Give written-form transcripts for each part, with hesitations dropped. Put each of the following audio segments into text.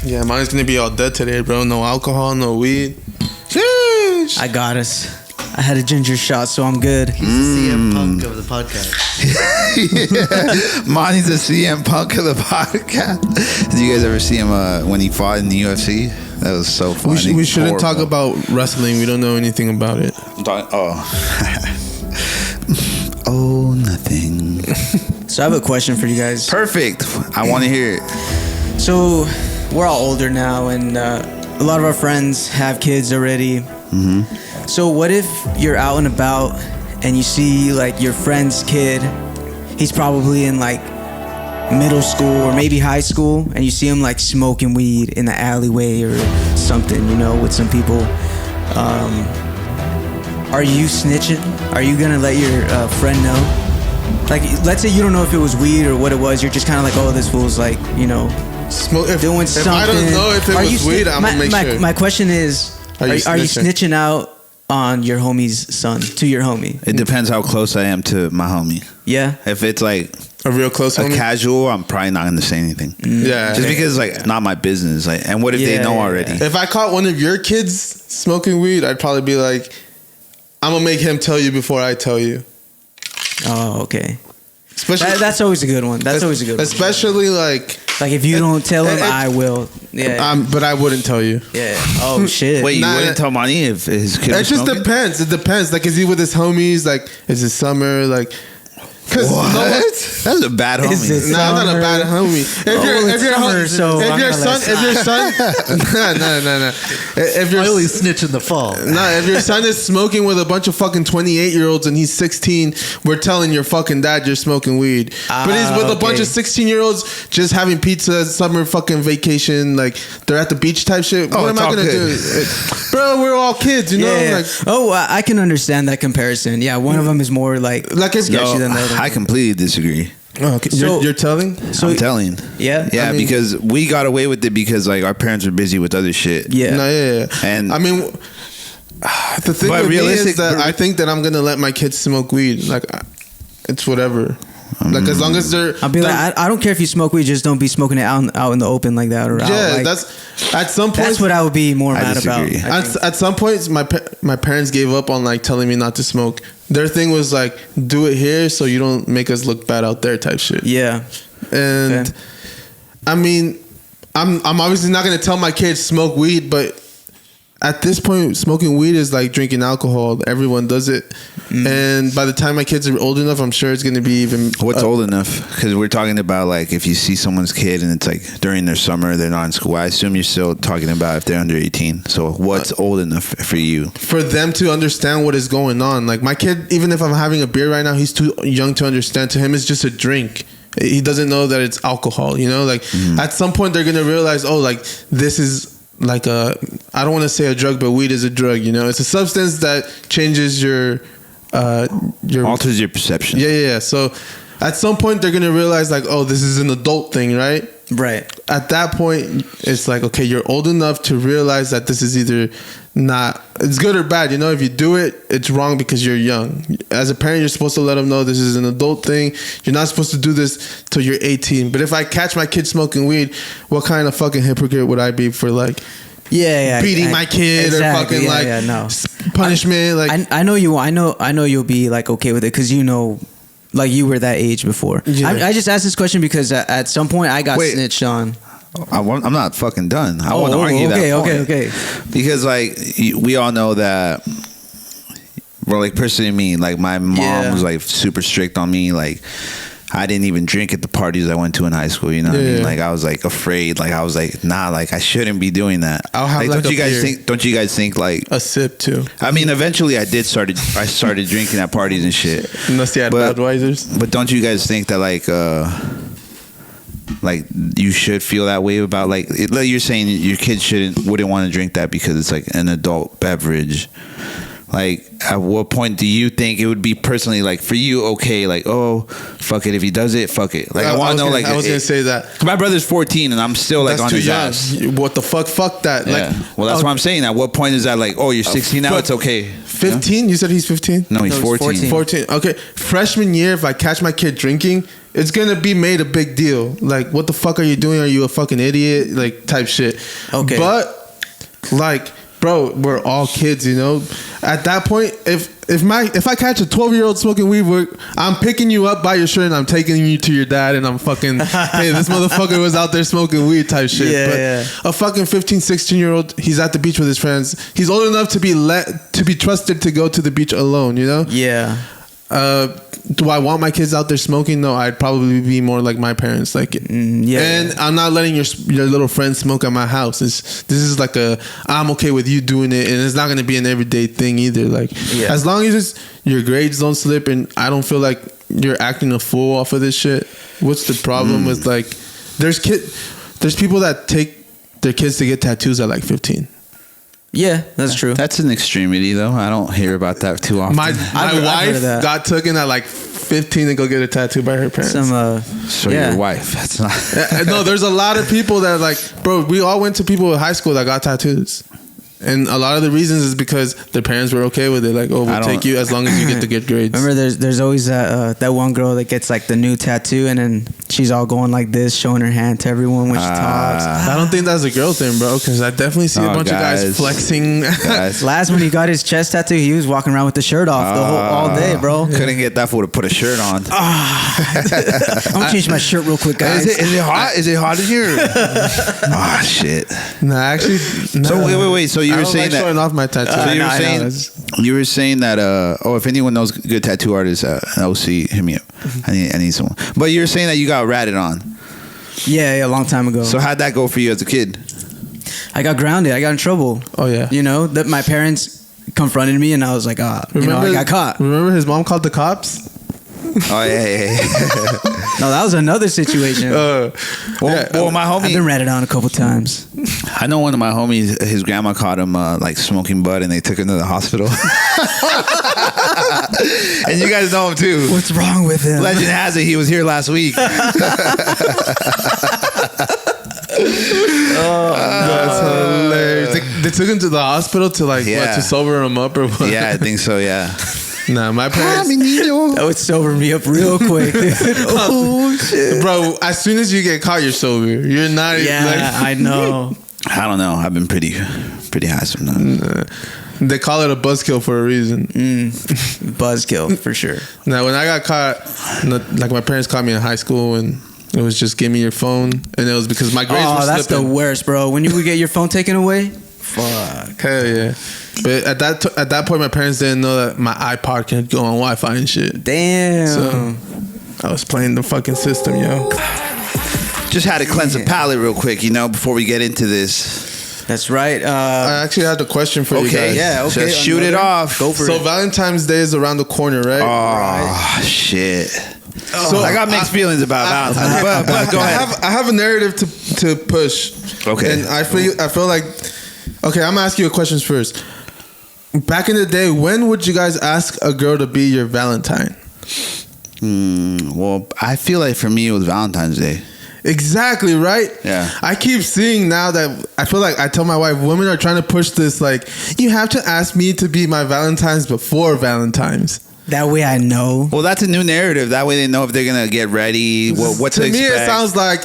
Yeah, mine's gonna be all dead today, bro. No alcohol, no weed. Sheesh. I got us. I had a ginger shot, so I'm good. He's the CM Punk of the podcast. Yeah. Monty's the CM Punk of the podcast. Did you guys ever see him when he fought in the UFC? That was so funny. We shouldn't talk about wrestling. We don't know anything about it. Oh, nothing. So I have a question for you guys. Perfect. I want to hear it. So we're all older now, and a lot of our friends have kids already. Mm-hmm. So what if you're out and about and you see like your friend's kid? He's probably in like middle school or maybe high school, and you see him like smoking weed in the alleyway or something, you know, with some people. Are you snitching? Are you gonna let your friend know? Like, let's say you don't know if it was weed or what it was. You're just kind of like, oh, this fool's like, you know, doing something. If I don't know if it was weed, I'm gonna make sure. My question is, are you snitching out on your homie's son, to your homie? It depends how close I am to my homie. Yeah. If it's like a real close homie? Casual, I'm probably not gonna say anything. Yeah. Just because like not my business. Like, and what if they know already? If I caught one of your kids smoking weed, I'd probably be like, I'm gonna make him tell you before I tell you. Oh, okay. That's always a good one. That's always a good one. Especially like if you don't tell him, I will. Yeah. But I wouldn't tell you. Yeah. Oh shit. Wait, you wouldn't tell Monty if his kid was just smoking? depends. It depends. Like, is he with his homies? Like, is it summer? Like, what? That's a bad homie. Nah, I'm not a bad homie. If your only snitch in the fall. If your son is smoking with a bunch of fucking 28-year-olds and he's 16, we're telling your fucking dad you're smoking weed. But he's with a bunch of 16-year-olds just having pizza, summer fucking vacation, like they're at the beach type shit. What am I gonna do? Bro, we're all kids, you know? Yeah. Like, I can understand that comparison. Yeah, one of them is more like sketchy than the other. I completely disagree. Oh, okay. So you're telling? I'm telling. Yeah. Yeah, because we got away with it because like our parents were busy with other shit. Yeah. No, yeah. And I mean, the thing with me is that I think that I'm gonna let my kids smoke weed. Like, it's whatever. Like, as long as they're, I'll be like, I don't care if you smoke weed, just don't be smoking it out in the open like that. Or that's at some point. That's what I would be more mad about. At some point, my parents gave up on like telling me not to smoke. Their thing was like, do it here so you don't make us look bad out there type shit. Yeah. And I mean, I'm obviously not gonna tell my kids smoke weed, but at this point, smoking weed is like drinking alcohol. Everyone does it. And by the time my kids are old enough, I'm sure it's going to be even... What's old enough? Because we're talking about like if you see someone's kid and it's like during their summer, they're not in school. I assume you're still talking about if they're under 18. So what's old enough for you? For them to understand what is going on. Like my kid, even if I'm having a beer right now, he's too young to understand. To him, it's just a drink. He doesn't know that it's alcohol, you know? Like at some point, they're going to realize, oh, like this is... like I don't want to say a drug, but weed is a drug, you know? It's a substance that changes your alters your perception. Yeah. So at some point they're gonna realize like, oh, this is an adult thing, right? Right. At that point, it's like, okay, you're old enough to realize that this is either not, it's good or bad, you know? If you do it, it's wrong because you're young. As a parent, you're supposed to let them know this is an adult thing. You're not supposed to do this till you're 18. But if I catch my kid smoking weed, what kind of fucking hypocrite would I be for like beating my kid or fucking punishment? I know you. I know you'll be like okay with it because you know, like you were that age before. Yeah. I just asked this question because at some point I got snitched on. I'm not fucking done. I want to argue that point. Okay. Because like we all know that. Well, like personally, me, like my mom was like super strict on me, like. I didn't even drink at the parties I went to in high school. You know what I mean? Like I was like afraid. Like I was like, nah. Like I shouldn't be doing that. I'll have like, don't you guys think like a sip too? I mean, eventually I started drinking at parties and shit. Unless you had Budweisers. But don't you guys think that like you should feel that way about like you're saying your kids wouldn't want to drink that because it's like an adult beverage. Like, at what point do you think it would be personally, like, for you, okay, like, oh, fuck it, if he does it, fuck it. Like, I want to know, like... I was going to say that. My brother's 14, and I'm still, like, on his ass. What the fuck? Fuck that. Yeah. Like, well, that's what I'm saying. At what point is that, like, oh, you're 16 now, it's okay. 15? You said he's 15? No, he's 14. 14. Okay. Freshman year, if I catch my kid drinking, it's gonna be made a big deal. Like, what the fuck are you doing? Are you a fucking idiot? Like, type shit. Okay. But like, bro, we're all kids, you know. At that point, if I catch a 12-year-old smoking weed, I'm picking you up by your shirt and I'm taking you to your dad and I'm fucking, hey, this motherfucker was out there smoking weed type shit. Yeah, but a fucking 15, 16-year-old, he's at the beach with his friends. He's old enough to be trusted to go to the beach alone, you know? Yeah. Do I want my kids out there smoking? No, I'd probably be more like my parents. Like, yeah. And I'm not letting your little friends smoke at my house. This is like I'm okay with you doing it, and it's not going to be an everyday thing either. Like, as long as your grades don't slip, and I don't feel like you're acting a fool off of this shit. What's the problem with like? There's people that take their kids to get tattoos at like 15. Yeah, that's true. That's an extremity, though. I don't hear about that too often. My wife got taken at like 15 to go get a tattoo by her parents. Your wife. That's not. No, there's a lot of people that like, bro. We all went to people in high school that got tattoos. And a lot of the reasons is because their parents were okay with it. Like, oh, we'll take you as long as you get the good grades. Remember, there's always that one girl that gets like the new tattoo, and then she's all going like this, showing her hand to everyone when she talks. I don't think that's a girl thing, bro, because I definitely see a bunch of guys flexing. Last when he got his chest tattoo, he was walking around with the shirt off all day, bro. Couldn't get that fool to put a shirt on. I'm gonna change my shirt real quick, guys. Is it hot? Is it hot in here? Shit. Nah, actually. Nah. So wait. So you were saying that showing off my tattoo. So you were saying that if anyone knows good tattoo artists, OC, hit me up. I need someone. But you were saying that you got ratted on. Yeah, a long time ago. So how'd that go for you as a kid? I got grounded. I got in trouble. Oh yeah. You know that my parents confronted me, and I was like, I got caught. Remember his mom called the cops? Oh yeah. No, that was another situation. Well, my homie, I've been ratted on a couple times. I know one of my homies, his grandma caught him like smoking bud, and they took him to the hospital. And you guys know him too. What's wrong with him? Legend has it he was here last week. That's hilarious. They took him to the hospital to to sober him up or what? Yeah, I think so. Yeah. Nah, my parents. That would sober me up real quick. Oh shit, bro! As soon as you get caught, you're sober. You're not. Yeah, I know. I don't know. I've been pretty high sometimes. They call it a buzzkill for a reason. Buzzkill for sure. Now, when I got caught, like my parents caught me in high school, and it was just give me your phone, and it was because my grades were that's slipping. The worst, bro. When you would get your phone taken away, fuck. Hell yeah. But at that point, my parents didn't know that my iPod could go on Wi-Fi and shit. Damn. So I was playing the fucking system, yo. Just had to cleanse the palate real quick, before we get into this. That's right. I actually had a question for you guys. Yeah, okay. Just shoot it off. Go for it. So Valentine's Day is around the corner, right? Oh, shit. So I got mixed feelings about Valentine's. But go ahead. I have a narrative to push. Okay. And I feel like, okay, I'm gonna ask you a question first. Back in the day, when would you guys ask a girl to be your Valentine? Well, I feel like for me it was Valentine's Day. Exactly, right? Yeah. I keep seeing now that I feel like I tell my wife, women are trying to push this, like, you have to ask me to be my Valentine's before Valentine's. That way I know. Well, that's a new narrative. That way they know if they're going to get ready, what to expect. To me, it sounds like,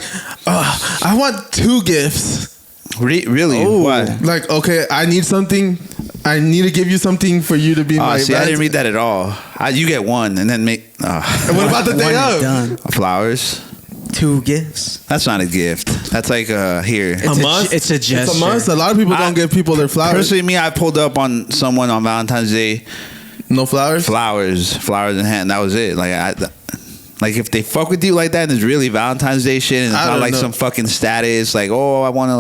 I want 2 gifts. Really? Oh, what? Like, okay, I need something. I need to give you something for you to be my See, I didn't read that at all. You get one and then make... And what about the day of? Flowers. 2 gifts. That's not a gift. That's like here. It's a must. It's a gesture. It's a must. A lot of people don't give people their flowers. Personally, me, I pulled up on someone on Valentine's Day. No flowers? Flowers in hand. That was it. Like if they fuck with you like that, and it's really Valentine's Day shit, and it's not like some fucking status, like, oh, I want to,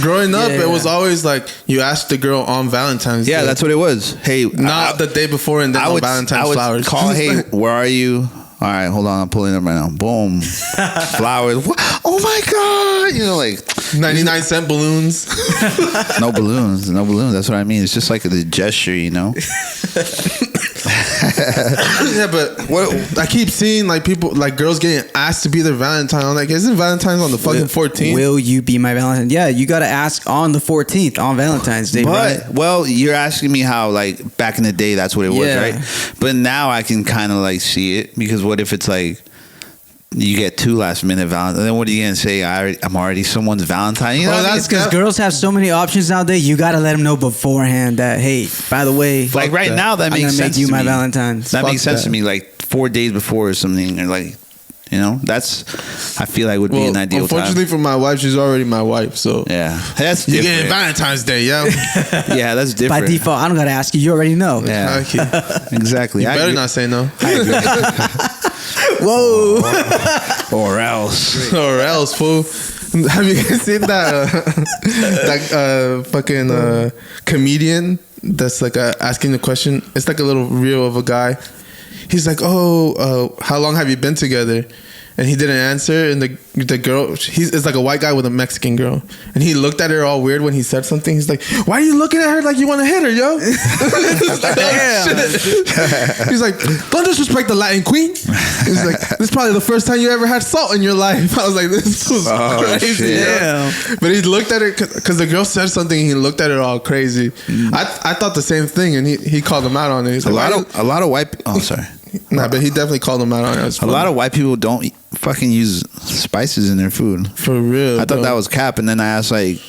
Growing up, it was always like you asked the girl on Valentine's Day. Yeah, that's what it was. Hey, not the day before and then on Valentine's flowers. Call, hey, where are you? All right, hold on, I'm pulling them right now. Boom, flowers. What? Oh my god, like 99-cent balloons. No balloons. That's what I mean. It's just like the gesture, Yeah, but what I keep seeing, like people, like girls getting asked to be their Valentine. I'm like, isn't Valentine's on the fucking 14th? Will you be my Valentine? Yeah, you got to ask on the 14th on Valentine's Day. But well, you're asking me how like back in the day that's what it was, right? But now I can kind of like see it because what if it's like you get 2 last minute Valentine. Then what are you gonna say? I'm already someone's Valentine. You know, that's because girls have so many options nowadays. You gotta let them know beforehand that, hey, by the way, like right now that makes sense. Make you to my me. Valentine. That makes sense to me. Like 4 days before or something, or like, you know, that's I feel like would be an ideal unfortunately time. for my wife, she's already my wife, so yeah, that's you different. getting Valentine's Day, yeah. Yeah, that's different. By default, I don't gotta ask you. You already know. Yeah, exactly. You better not say no. Whoa. Or else. Or else, fool. Have you guys seen that fucking comedian that's like asking the question? It's like a little reel of a guy. He's like, how long have you been together? And he didn't answer, and the girl, it's like a white guy with a Mexican girl, and he looked at her all weird when he said something. He's like, "Why are you looking at her like you want to hit her, yo?" He's like, "Don't disrespect the Latin queen." He's like, "This is probably the first time you ever had salt in your life." I was like, "This was crazy." Shit. Yeah. But he looked at her because the girl said something. And he looked at her all crazy. I thought the same thing, and he called him out on it. He's like, a lot of white. Oh, sorry. Nah, but he definitely called him out on it. A lot of white people don't fucking use spices in their food. For real. I thought that was cap, and then I asked like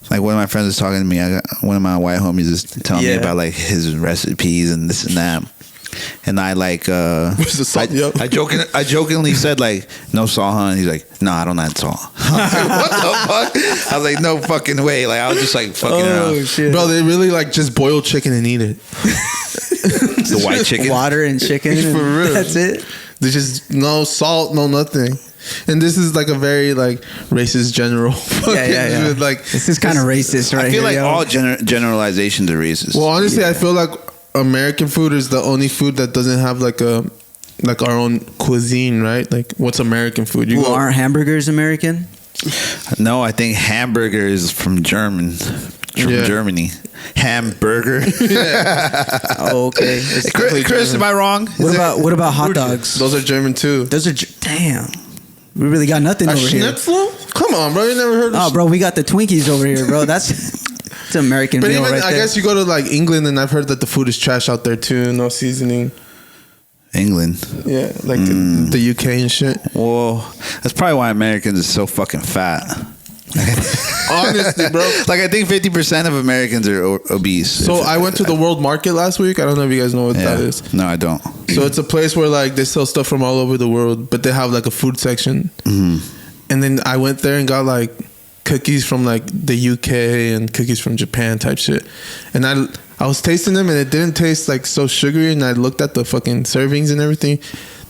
one of my friends was talking to me. I got one of my white homies is telling me about like his recipes and this and that. And I like I jokingly said like, no salt, huh? And he's like, no, I don't add salt. What the fuck? I was like, no fucking way. Like I was just like fucking around. Shit. Bro, they really like just boil chicken and eat it. The white chicken, water and chicken. For real. That's it. There's just no salt, no nothing. And this is like a very like racist general. Yeah. Like this is kind of racist, right? I feel here, like all generalizations are racist. Well, honestly, I feel like American food is the only food that doesn't have like our own cuisine, right? Like what's American food? Aren't hamburgers American? No, I think hamburger is from Germany. Hamburger. Oh, okay. Chris, am I wrong? What about hot dogs? Those are German too. Damn. We really got nothing over schnitzel? Here. Come on, bro. You never heard of bro, we got the Twinkies over here, bro. It's an American but meal even, right I there. guess you go to like England, and I've heard that the food is trash out there too. No seasoning. England. Yeah, like the UK and shit. Well, that's probably why Americans are so fucking fat. Honestly, bro. Like I think 50% of Americans are obese. So I went to the World Market last week. I don't know if you guys know what that is. No, I don't. So it's a place where like they sell stuff from all over the world, but they have like a food section. Mm-hmm. And then I went there and got like cookies from like the UK and cookies from Japan type shit. And I was tasting them, and it didn't taste like so sugary. And I looked at the fucking servings and everything.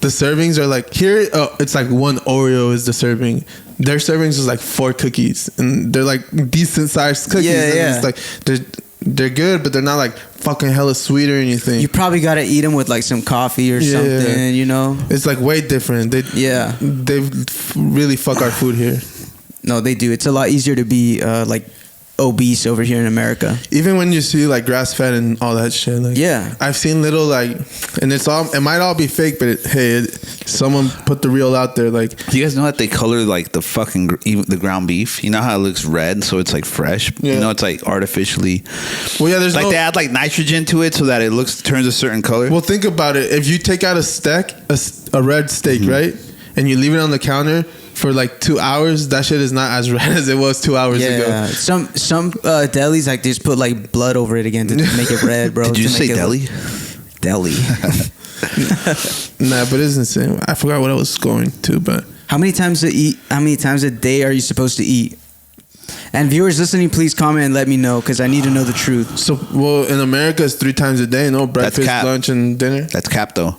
The servings are like here. It's like one Oreo is the serving. Their servings is like 4 cookies, and they're like decent sized cookies. Yeah. It's like they're good, but they're not like fucking hella sweet or anything. You probably gotta eat them with like some coffee or something, you know. It's like way different. They really fuck our food here. No, they do. It's a lot easier to be like obese over here in America. Even when you see like grass fed and all that shit. Like, yeah, I've seen little like, and it might all be fake, but someone put the real out there. Like, do you guys know that they color like the fucking the ground beef? You know how it looks red, so it's like fresh. Yeah. You know, it's like artificially. Well, yeah, there's like they add like nitrogen to it so that it turns a certain color. Well, think about it. If you take out a red steak, right, and you leave it on the counter for like 2 hours, that shit is not as red as it was 2 hours ago. Yeah, some delis like just put like blood over it again to make it red, bro. Did you say deli? Deli. Nah, but it's insane. I forgot what I was going to, but how many times a day are you supposed to eat? And viewers listening, please comment and let me know, because I need to know the truth. So, well, in America, it's 3 times a day. No, breakfast, lunch, and dinner. That's cap though.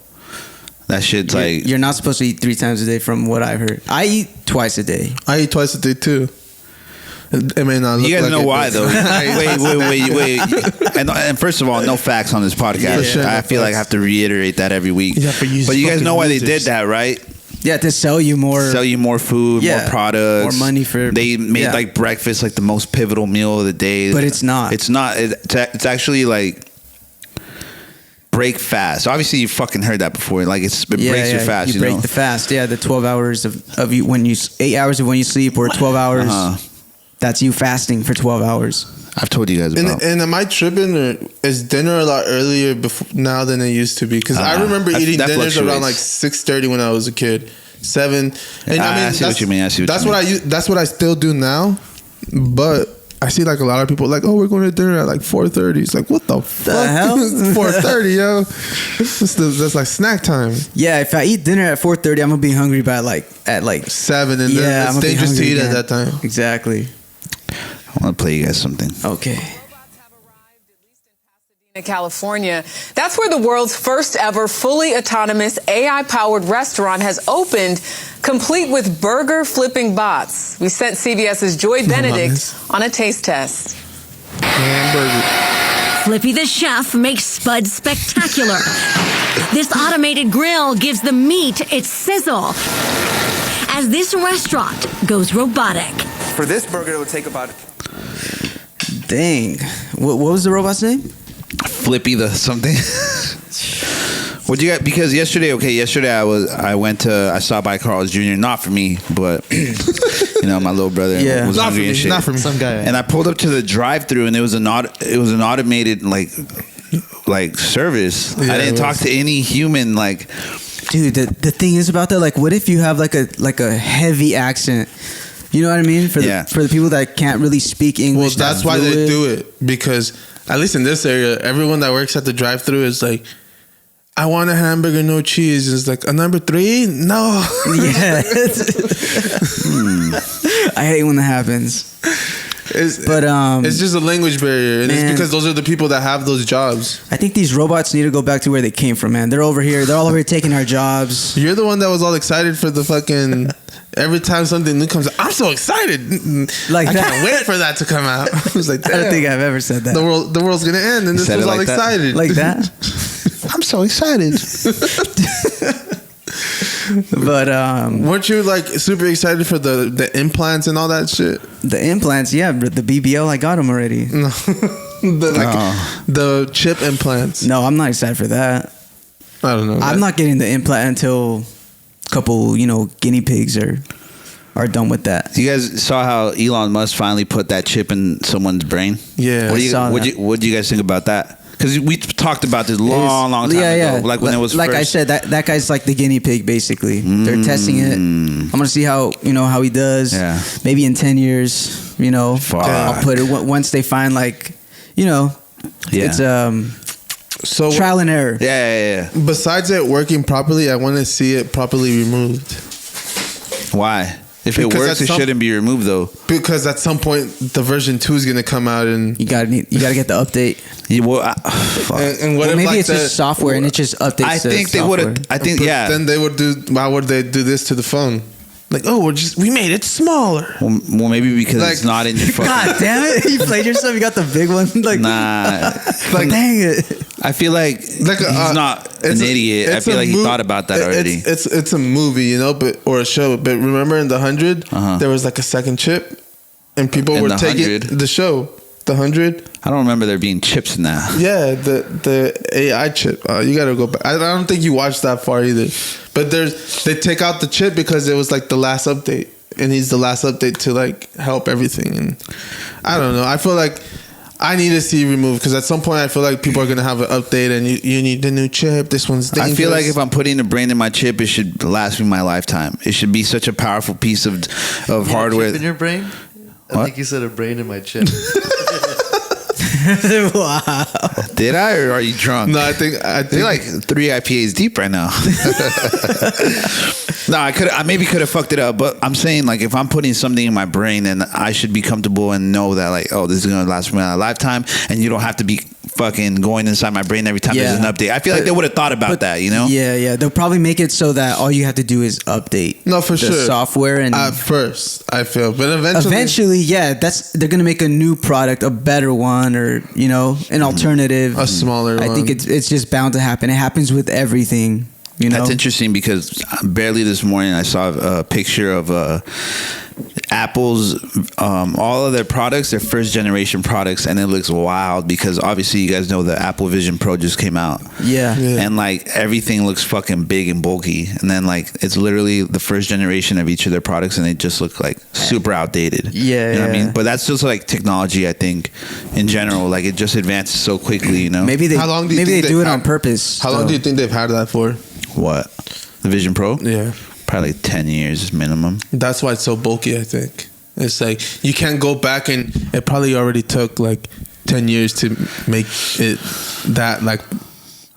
That shit's like... You're not supposed to eat 3 times a day from what I've heard. I eat twice a day. I eat twice a day too. It may not look. You guys like know why though? Wait. And first of all, no facts on this podcast. Sure, I feel like I have to reiterate that every week. But you guys know why they did that, right? Yeah, to sell you more food, more products, more money for. They made like breakfast like the most pivotal meal of the day. But it's not. It's not. It's actually like break fast. Obviously, you fucking heard that before. Like it breaks your fast. You break the fast. Yeah, the 12 hours of you when you 8 hours of when you sleep, or 12 hours. That's you fasting for 12 hours. I've told you guys about. And am I tripping, or is dinner a lot earlier now than it used to be? Because I remember eating dinners around like 6:30 when I was a kid. 7. And I see what you mean. That's what I still do now, but I see like a lot of people like, oh, we're going to dinner at like 4:30. It's like, what the fuck? Hell? 4:30, yo. That's like snack time. Yeah, if I eat dinner at 4:30, I'm gonna be hungry by at 7, and then it's dangerous to eat at that time. Exactly. I want to play you guys something. Okay. California. That's where the world's first ever fully autonomous AI-powered restaurant has opened, complete with burger flipping bots. We sent CBS's Joy Benedict on a taste test. Flippy the chef makes Spud spectacular. This automated grill gives the meat its sizzle as this restaurant goes robotic. For this burger, it would take about... Dang. What was the robot's name? Flippy the something. What you got? Because yesterday I stopped by Carl's Jr. Not for me, but my little brother was not hungry for me, and shit. not for me. Some guy. And I pulled up to the drive-through, and it was an automated like service. Yeah, I didn't talk to any human. Like, dude, the thing is about that. Like, what if you have like a heavy accent? You know what I mean? For the people that can't really speak English. Well, that's why they do it, because at least in this area, everyone that works at the drive-thru is like, I want a hamburger, no cheese. It's like, a number 3? No. Yeah. I hate when that happens. It's just a language barrier, and it's because those are the people that have those jobs. I think these robots need to go back to where they came from, man. They're all over here taking our jobs. You're the one that was all excited for the fucking... Every time something new comes out, I'm so excited. I can't wait for that to come out. I was like, I don't think I've ever said that. The world's gonna end, and this was all excited. Like that? I'm so excited. But weren't you like super excited for the implants and all that shit? The implants, yeah, the BBL, I got them already. No, the chip implants. No, I'm not excited for that. I don't know. I'm not getting the implant until a couple, guinea pigs are done with that. You guys saw how Elon Musk finally put that chip in someone's brain? Yeah, what do you guys think about that? Because we talked about this long time ago. Like when it was like first. I said, that guy's like the guinea pig, basically. They're testing it. I'm gonna see how how he does. Yeah. Maybe in 10 years, I'll put it once they find it's so trial and error. Yeah. Besides it working properly, I want to see it properly removed. Why? If it works, it shouldn't be removed though. Because at some point, the version 2 is gonna come out, and you gotta get the update. Yeah, well, and what if maybe it's just software and it just updates. I think they would have. I think Then they would do. Why would they do this to the phone? Like, we made it smaller. Well, maybe because it's not in your fucking. God damn it! You played yourself. You got the big one. Nah. Dang it! I feel like he's not an idiot. I feel like he thought about that already. It's a movie, or a show. But remember in the 100, there was like a second chip, and people were taking the show. The 100. I don't remember there being chips in that. Yeah, the AI chip. You gotta go back. I don't think you watched that far either. But they take out the chip because it was like the last update, and he's the last update to like help everything. And I don't know. I feel like I need to see removed, because at some point I feel like people are gonna have an update, and you need the new chip. This one's dangerous. I feel like if I'm putting a brain in my chip, it should last me my lifetime. It should be such a powerful piece of hardware. Chip in your brain? I think you said a brain in my chip. Wow. Did I, or are you drunk? No, I think they're like 3 IPAs deep right now. No, I maybe could have fucked it up, but I'm saying like if I'm putting something in my brain, then I should be comfortable and know that like, oh, this is gonna last me my lifetime, and you don't have to be fucking going inside my brain every time there's an update. I feel like they would have thought about that, Yeah. They'll probably make it so that all you have to do is update. No, for the sure. software, and at first I feel, but eventually, they're gonna make a new product, a better one, or an alternative, a smaller one. I think it's just bound to happen. It happens with everything. That's interesting, because barely this morning I saw a picture of Apple's all of their products, their first generation products, and it looks wild because obviously you guys know the Apple Vision Pro just came out. Yeah. And like everything looks fucking big and bulky, and then like it's literally the first generation of each of their products, and they just look like super outdated. Yeah. You know what I mean? But that's just like technology, I think, in general. Like it just advances so quickly, Maybe they do it on purpose. How long do you think they've had that for? What? The Vision Pro? Yeah. Probably 10 years minimum. That's why it's so bulky, I think. It's like you can't go back, and it probably already took like 10 years to make it that like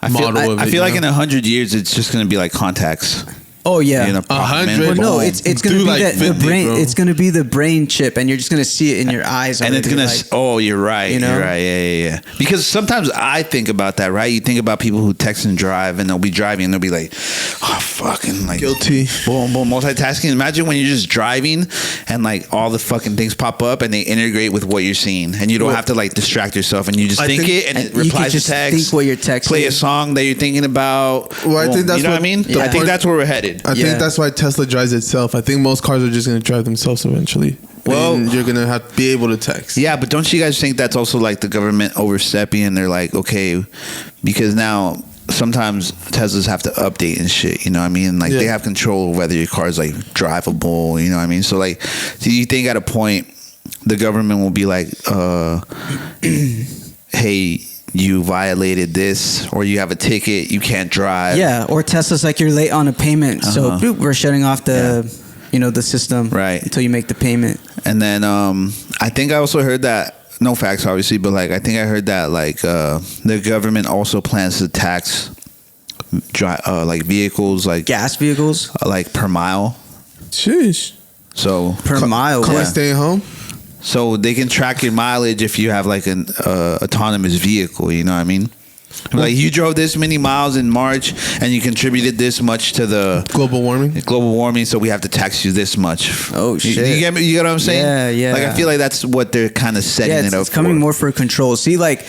model of it. I feel like in 100 years, it's just going to be like contacts. Oh yeah, 100. Well, no, it's gonna be like the 50, brain. bro. It's gonna be the brain chip, and you're just gonna see it in your eyes. And it's gonna. like, Oh, you're right. you know? You're right. Yeah. Because sometimes I think about that. Right? You think about people who text and drive, and they'll be driving, and they'll be like, "Oh, fucking like Guilty. boom, boom, multitasking." Imagine when you're just driving, and like all the fucking things pop up, and they integrate with what you're seeing, and you don't have to like distract yourself, and you just think it, and it you can replies to just text. think what you're texting. Play a song that you're thinking about. Well, I Boom. think that's you know what I what- mean. the I think point- that's where we're headed. I Yeah. think that's why Tesla drives itself. I think most cars are just going to drive themselves eventually. Well- And you're going to have to be able to text. Yeah, but don't you guys think that's also like the government overstepping, and they're like, okay, because now sometimes Teslas have to update and shit, you know what I mean? Like they have control of whether your car is like drivable, you know what I mean? So like, do you think at a point the government will be like, hey, you violated this, or you have a ticket, you can't drive? Yeah, or Tesla's like you're late on a payment, so boop, we're shutting off the the system Right. until you make the payment. And then I think I also heard that, no facts obviously, but like I think I heard that like the government also plans to tax like vehicles like Gas vehicles like per mile. Sheesh. So per mile. Car Yeah. staying home? so they can track your mileage if you have like an autonomous vehicle, you know what I mean? Like you drove this many miles in March and you contributed this much to the Global warming? so we have to tax you this much. Oh, You shit. get me? You get what I'm saying? Yeah, yeah. Like I feel like that's what they're kind of setting Yeah, it up it's coming for. more for control. See, like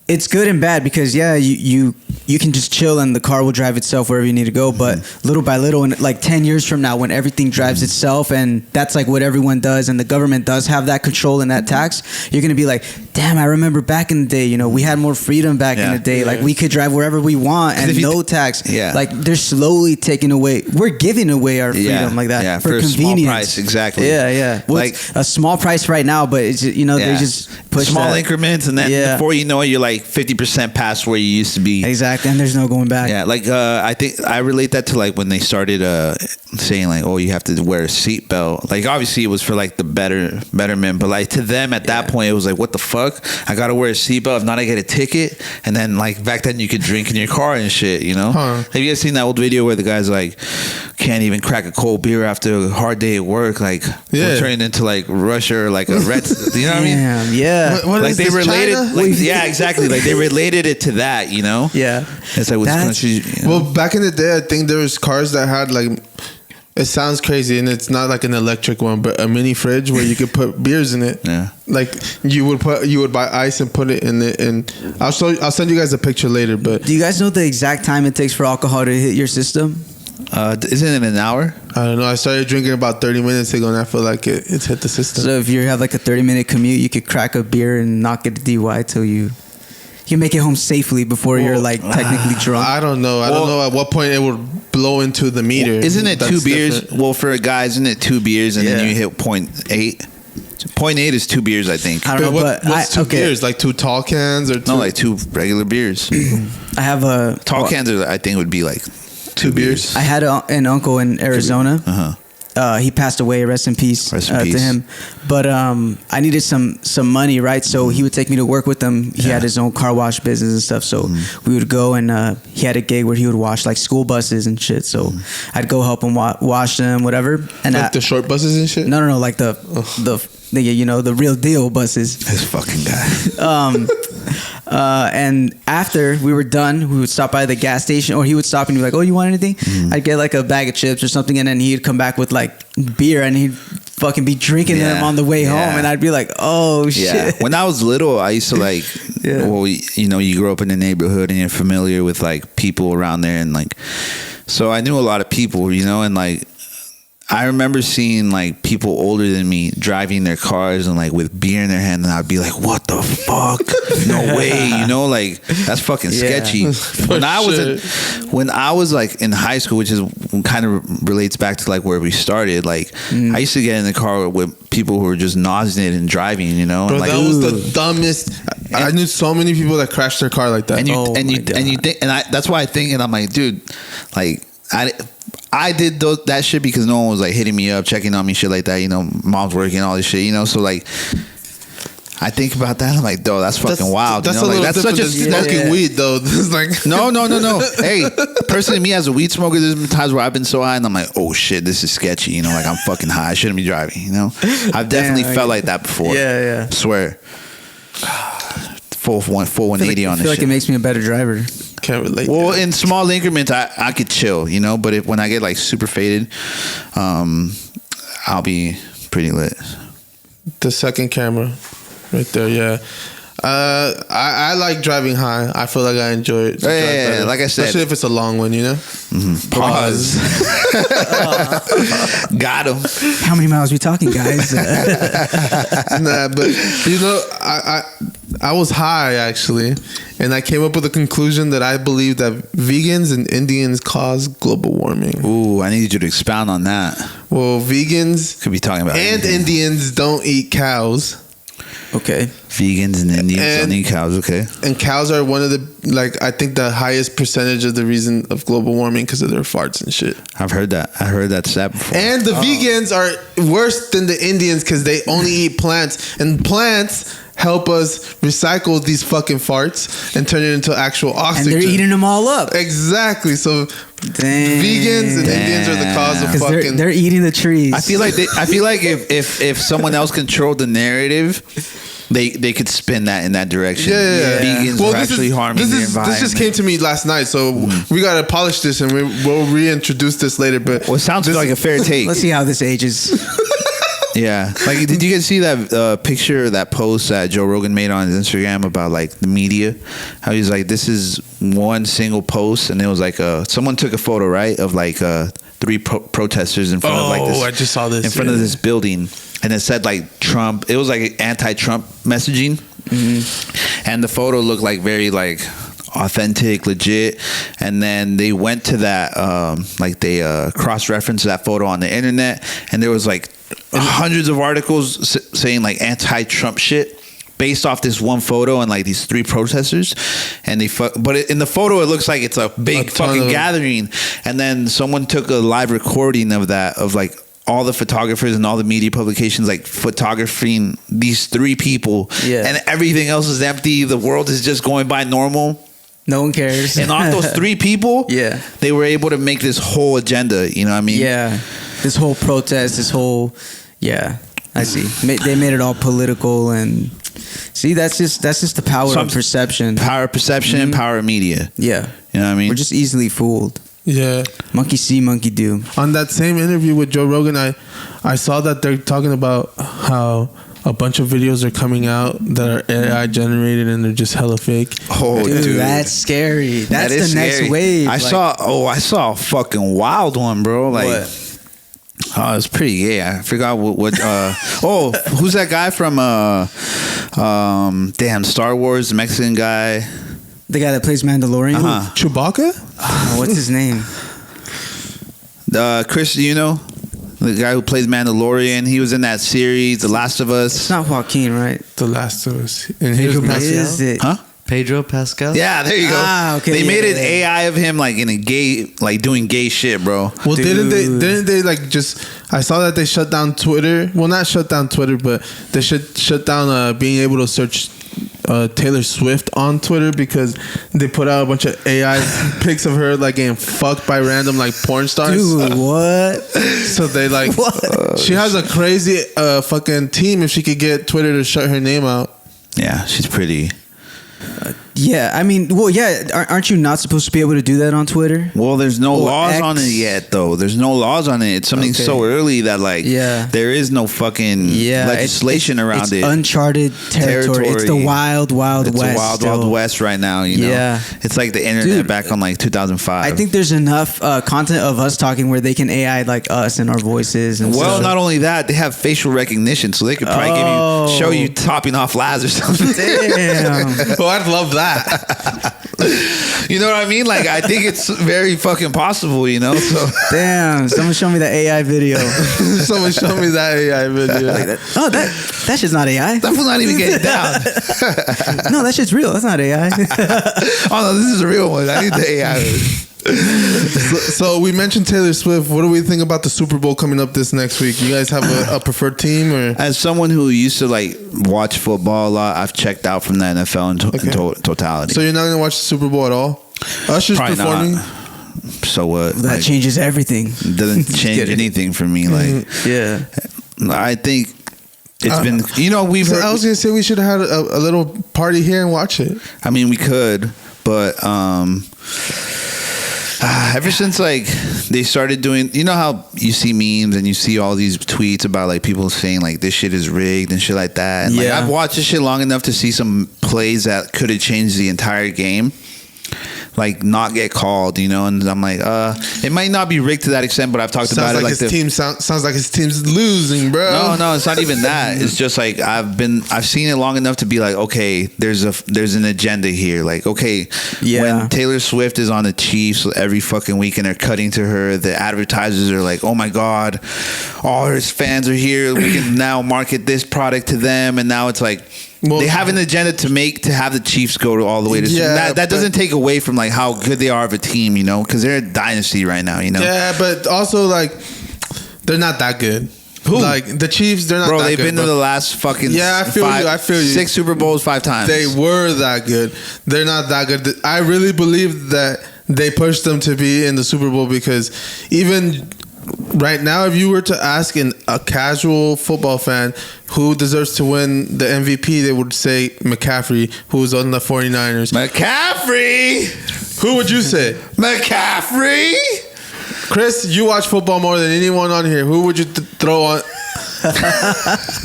it's good and bad because you can just chill and the car will drive itself wherever you need to go. But little by little, and like 10 years from now, when everything drives itself and that's like what everyone does, and the government does have that control and that tax, you're gonna be like, damn, I remember back in the day, we had more freedom back in the day. Like we could drive wherever we want and no tax. Yeah. Like they're slowly taking away. We're giving away our freedom like that for convenience. a small price, exactly. Yeah. Well, Like it's a small price right now, but it's they just push small that. increments, and then before you know it, you're like 50% past where you used to be. Exactly, and there's no going back. Yeah, like I think I relate that to like when they started saying like, oh, you have to wear a seatbelt. Like obviously it was for like the betterment, but like to them at that point it was like, what the fuck? I gotta wear a seatbelt. If not, I get a ticket. And then like back then you could drink in your car and shit. Have you guys seen that old video where the guy's like can't even crack a cold beer after a hard day at work? Like we're turning into like Russia or like a red. You know what I mean? Damn, yeah. What Like is they this, related, China? like, yeah, exactly. Like they related it to that, Yeah. It's like what's country. Well, back in the day, I think there was cars that had like, it sounds crazy, and it's not like an electric one, but a mini fridge where you could put beers in it. Yeah. Like you would buy ice and put it in it, and I'll send you guys a picture later. But Do you guys know the exact time it takes for alcohol to hit your system? Isn't it an hour? I don't know. I started drinking about 30 minutes ago, and I feel like it's hit the system. So if you have like a 30-minute commute, you could crack a beer and not get a DUI till you make it home safely before you're like technically drunk. I don't know. I don't know at what point it would blow into the meter. Isn't it That's 2 beers? different. Well, for a guy, isn't it 2 beers and then you hit 0.8? 0.8 is 2 beers, I think. I don't know, But what's 2 beers? Like 2 tall cans or 2? No, like 2 regular beers. I have a Tall cans are, I think, would be like 2 beers. I had an uncle in Arizona. He passed away. Rest in peace, Rest in peace. to him. But I needed some money, right? So he would take me to work with him. He had his own car wash business and stuff. So we would go, and he had a gig where he would wash like school buses and shit. So I'd go help him wash them, whatever. And Like the short buses and shit? no, like the the real deal buses. This fucking guy. And after we were done, we would stop by the gas station, or he would stop and be like, "Oh, you want anything?" I'd get like a bag of chips or something, and then he'd come back with like beer, and he'd fucking be drinking them on the way home, and I'd be like, "Oh shit!" When I was little, I used to like, well, you grow up in the neighborhood and you're familiar with like people around there, and like, so I knew a lot of people, and like, I remember seeing like people older than me driving their cars and like with beer in their hand, and I'd be like, "What the fuck? No way!" Like that's fucking sketchy. When I was like in high school, which is kind of relates back to like where we started. Like I used to get in the car with people who were just nauseated and driving. Bro, and like, that was the dumbest. I knew so many people that crashed their car like that. And you think, and that's why I think, and I'm like, dude, like I I did that shit because no one was like hitting me up, checking on me, shit like that. You know, mom's working, all this shit. You know, so like. I think about that. I'm like, though, that's fucking wild. That's you know? a little that's different such than smoking weed, though. It's like no. Hey, personally, me as a weed smoker, there's been times where I've been so high, and I'm like, oh shit, this is sketchy. You know, like I'm fucking high. I shouldn't be driving. You know, I've definitely felt like that before. Yeah. Swear. Full 180 on this. I feel like shit. it makes me a better driver. Can't relate. Well, in small increments, I could chill. You know, but when I get like super faded, I'll be pretty lit. The second camera. Right there, yeah. I like driving high. I feel like I enjoy it. Yeah, like I said. Especially if it's a long one, you know? Mm-hmm. Pause. Got him. How many miles are we talking, guys? Nah, but you know, I was high actually, and I came up with a conclusion that I believe that vegans and Indians cause global warming. Ooh, I need you to expound on that. Well, vegans Could be talking about and anything. Indians don't eat cows. Okay. Vegans and Indians don't eat cows. Okay. And cows are one of the, like, I think the highest percentage of the reason of global warming because of their farts and shit. I've heard that. I heard that stat before. And the vegans are worse than the Indians because they only eat plants, and plants help us recycle these fucking farts and turn it into actual oxygen. And they're eating them all up. Exactly. So vegans and Indians are the cause of 'Cause fucking. they're eating the trees. I feel like if someone else controlled the narrative, they could spin that in that direction. Yeah. Vegans are actually harming the environment. This just came to me last night, so we gotta polish this and we'll reintroduce this later. But Well, it sounds like a fair take. Let's see how this ages. Yeah. Like, did you guys see that picture, that post that Joe Rogan made on his Instagram about like the media? How he's like, this is one single post, and it was like someone took a photo, right, of like 3 protesters in front of like this. I just saw this in front of this building, and it said like Trump. It was like anti-Trump messaging, and the photo looked like very like authentic, legit. And then they went to that like they cross-referenced that photo on the internet, and there was like hundreds of articles saying like anti-Trump shit based off this one photo and like these 3 protesters. And in the photo it looks like it's a big fucking gathering, and then someone took a live recording of that, of like all the photographers and all the media publications like photographing these 3 people, and everything else is empty. The world is just going by normal. No one cares. And off those 3 people, they were able to make this whole agenda. You know what I mean? Yeah. This whole protest, this whole, I see. They made it all political, and see, that's just the power of perception. Power of perception, power of media. Yeah. You know what I mean? We're just easily fooled. Yeah. Monkey see, monkey do. On that same interview with Joe Rogan, I saw that they're talking about how a bunch of videos are coming out that are AI generated and they're just hella fake. Oh, dude, that's scary. That's the scary. next wave. I saw a fucking wild one, bro. Like, what? Oh, it's pretty gay. I forgot what who's that guy from Star Wars, the Mexican guy? The guy that plays Mandalorian? Chewbacca? What's his name? Chris, you know? The guy who plays Mandalorian. He was in that series, The Last of Us. It's not Joaquin, right? The Last of Us. And Is it? Huh? Pedro Pascal? Yeah, there you go. Okay. They made an AI of him like in a gay, like doing gay shit, bro. Well, didn't they like just? I saw that they shut down Twitter. Well, not shut down Twitter, but they shut down being able to search Taylor Swift on Twitter because they put out a bunch of AI pics of her like getting fucked by random like porn stars. Dude, what? So they like she has a crazy fucking team if she could get Twitter to shut her name out. Yeah, she's pretty. Yeah, I mean, well, yeah, aren't you not supposed to be able to do that on Twitter? Well, there's no laws X? on it yet, though. There's no laws on it. It's something so early that, like, there is no fucking legislation around it. It's uncharted territory. It's the wild, wild west. It's the wild, wild west right now, you know? Yeah. It's like the internet back on, like, 2005. I think there's enough content of us talking where they can AI, like, us and our voices. And well, stuff. not only that, they have facial recognition, so they could probably show you topping off lies or something. Damn. Well, I'd love that. You know what I mean? Like, I think it's very fucking possible, you know? So damn, someone show me that AI video. Someone show me that AI video. Like that. Oh, that shit's not AI. That was not even getting down. No, that shit's real. That's not AI. Oh no, this is a real one. I need the AI. So we mentioned Taylor Swift. What do we think about the Super Bowl coming up this next week? You guys have a preferred team, or as someone who used to like watch football a lot, I've checked out from the NFL in totality. So you're not gonna watch the Super Bowl at all? Usher's Probably performing. Not. So what? That changes everything. Doesn't change anything for me. Like, yeah, I think it's been. You know, we've. I was gonna say we should have had a little party here and watch it. I mean, we could, but ever since like they started doing, you know how you see memes and you see all these tweets about like people saying like this shit is rigged and shit like that. And, like, I've watched this shit long enough to see some plays that could have changed the entire game, like not get called, you know, and I'm like, it might not be rigged to that extent, but I've talked about it. Like his team sounds like his team's losing, bro. No, it's not even that. It's just like I've seen it long enough to be like, okay, there's an agenda here. Like, okay, when Taylor Swift is on the Chiefs every fucking week and they're cutting to her, the advertisers are like, oh my god, all his fans are here. We can now market this product to them, and now it's like. Well, they have an agenda to have the Chiefs go all the way to that doesn't take away from like how good they are of a team, you know, because they're a dynasty right now, you know. Yeah, but also like they're not that good. Who? Like the Chiefs, they're not. Bro, that they've good, been to the last fucking. Yeah, I feel you. 6 Super Bowls 5 times. They were that good. They're not that good. I really believe that they pushed them to be in the Super Bowl because even. Right now, if you were to ask a casual football fan who deserves to win the MVP, they would say McCaffrey, who's on the 49ers. McCaffrey! Who would you say? McCaffrey! Chris, you watch football more than anyone on here. Who would you throw on?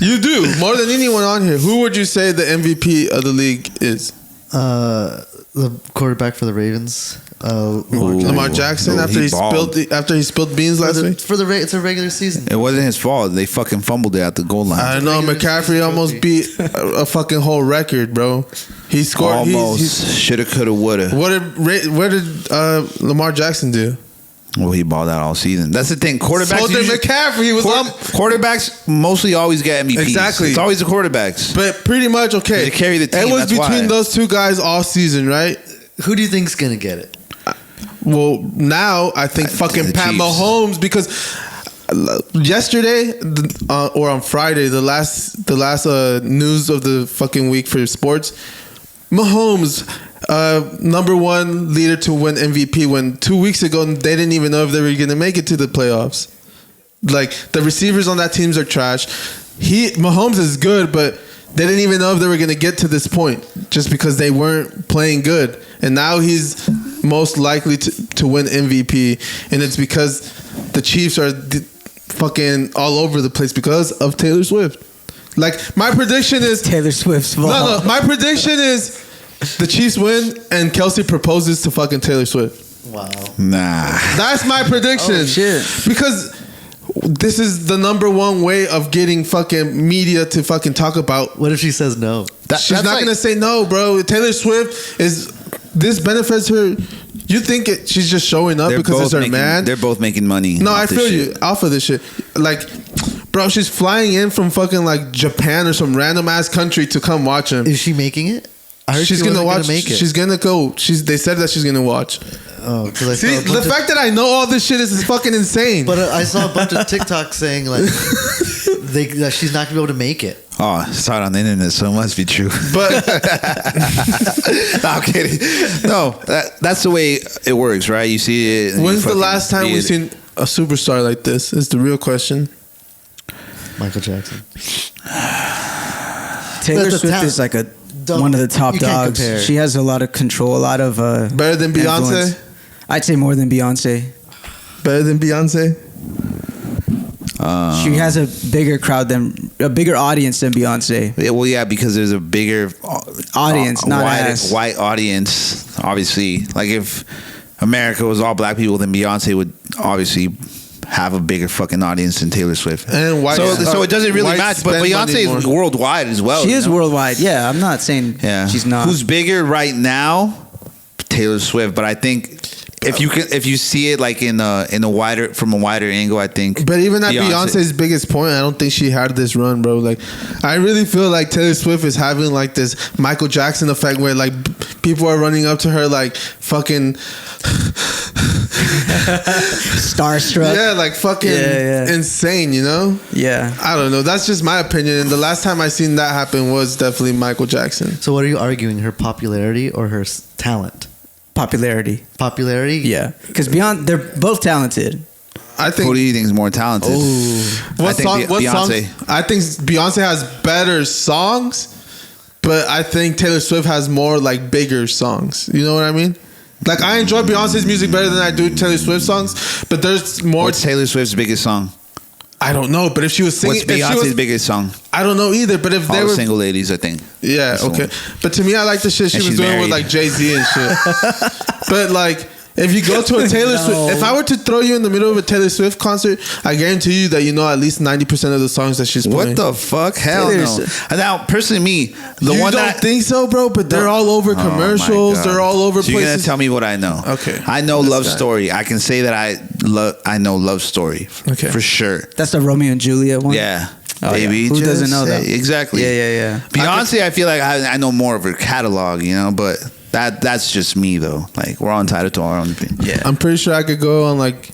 You do, more than anyone on here. Who would you say the MVP of the league is? The quarterback for the Ravens. Lamar Jackson after he spilled beans last week. It's a regular season. It wasn't his fault. They fucking fumbled it at the goal line. I know McCaffrey almost beat a fucking whole record, bro. He scored almost. Shoulda, coulda, woulda. What did Lamar Jackson do? Well, he balled out all season. That's the thing. Quarterbacks. So did McCaffrey. Quarterbacks mostly always get MVPs. Exactly. It's always the quarterbacks. But pretty much okay. They carry the team. It was between those two guys all season, right? Who do you think's gonna get it? Well, now I think fucking Pat Mahomes, because yesterday or on Friday, the last news of the fucking week for sports, Mahomes, number one leader to win MVP, when 2 weeks ago they didn't even know if they were gonna make it to the playoffs. Like the receivers on that teams are trash. Mahomes is good, but they didn't even know if they were gonna get to this point just because they weren't playing good. And now he's most likely to win MVP, and it's because the Chiefs are fucking all over the place because of Taylor Swift. Like my prediction is Taylor Swift's fault. No, my prediction is the Chiefs win and Kelsey proposes to fucking Taylor Swift. Wow. Nah. That's my prediction. Oh, shit. Because this is the number one way of getting fucking media to fucking talk about. What if she says no? She's not gonna say no, bro. Taylor Swift is. This benefits her. You think she's just showing up because it's her man? They're both making money. No, I feel you. Off of this shit. Like, bro, she's flying in from fucking like Japan or some random ass country to come watch him. Is she making it? I heard she's gonna watch. She's gonna go. They said that she's gonna watch. Oh, because see, the fact that I know all this shit is fucking insane. But I saw a bunch of TikToks saying like that she's not gonna be able to make it. Oh, I saw it on the internet, so it must be true. But no, I'm kidding. No, that's the way it works, right? You see it. When's the last time we've seen a superstar like this? Is the real question. Michael Jackson. Taylor Swift is like one of the top dogs. She has a lot of control, a lot of better than Beyonce. Influence. I'd say more than Beyonce. Better than Beyonce. She has a bigger audience than Beyonce. Yeah, well, yeah, because there's a bigger audience, not white audience. Obviously, like if America was all black people, then Beyonce would obviously have a bigger fucking audience than Taylor Swift. And white, so it doesn't really match. But Beyonce is worldwide as well. She is worldwide. Yeah, I'm not saying she's not. Who's bigger right now? Taylor Swift. But I think if you see it like from a wider angle, I think. But even at Beyonce's biggest point, I don't think she had this run, bro. Like, I really feel like Taylor Swift is having like this Michael Jackson effect where like people are running up to her like fucking starstruck. Yeah, like fucking insane, you know? Yeah. I don't know. That's just my opinion. And the last time I seen that happen was definitely Michael Jackson. So what are you arguing? Her popularity or her talent? Popularity. Popularity? Yeah. Because they're both talented. I think. Who do you think is more talented? What Beyonce. Song? I think Beyonce has better songs, but I think Taylor Swift has more like bigger songs. You know what I mean? Like, I enjoy Beyonce's music better than I do Taylor Swift songs, but there's more. What's Taylor Swift's biggest song? I don't know, but if she was singing, what's Beyonce's biggest song? I don't know either. But if they were single ladies, I think. Yeah, okay. But to me, I like the shit she was doing with like Jay-Z and shit. But like, if you go to a Taylor Swift, if I were to throw you in the middle of a Taylor Swift concert, I guarantee you that you know at least 90% of the songs that she's playing. What the fuck? Hell no. Now, personally, me, you don't think so, bro? But they're all over commercials. They're all over places. You're gonna tell me what I know? Okay. I know Love Story. I can say that I know Love Story. Okay. For sure. That's the Romeo and Juliet one. Yeah. Oh, Baby, yeah. Who doesn't know that? Exactly. Yeah. Beyonce, I feel like I know more of her catalog, you know, but that's just me though. Like, we're all entitled to our own thing. Yeah. I'm pretty sure I could go on like.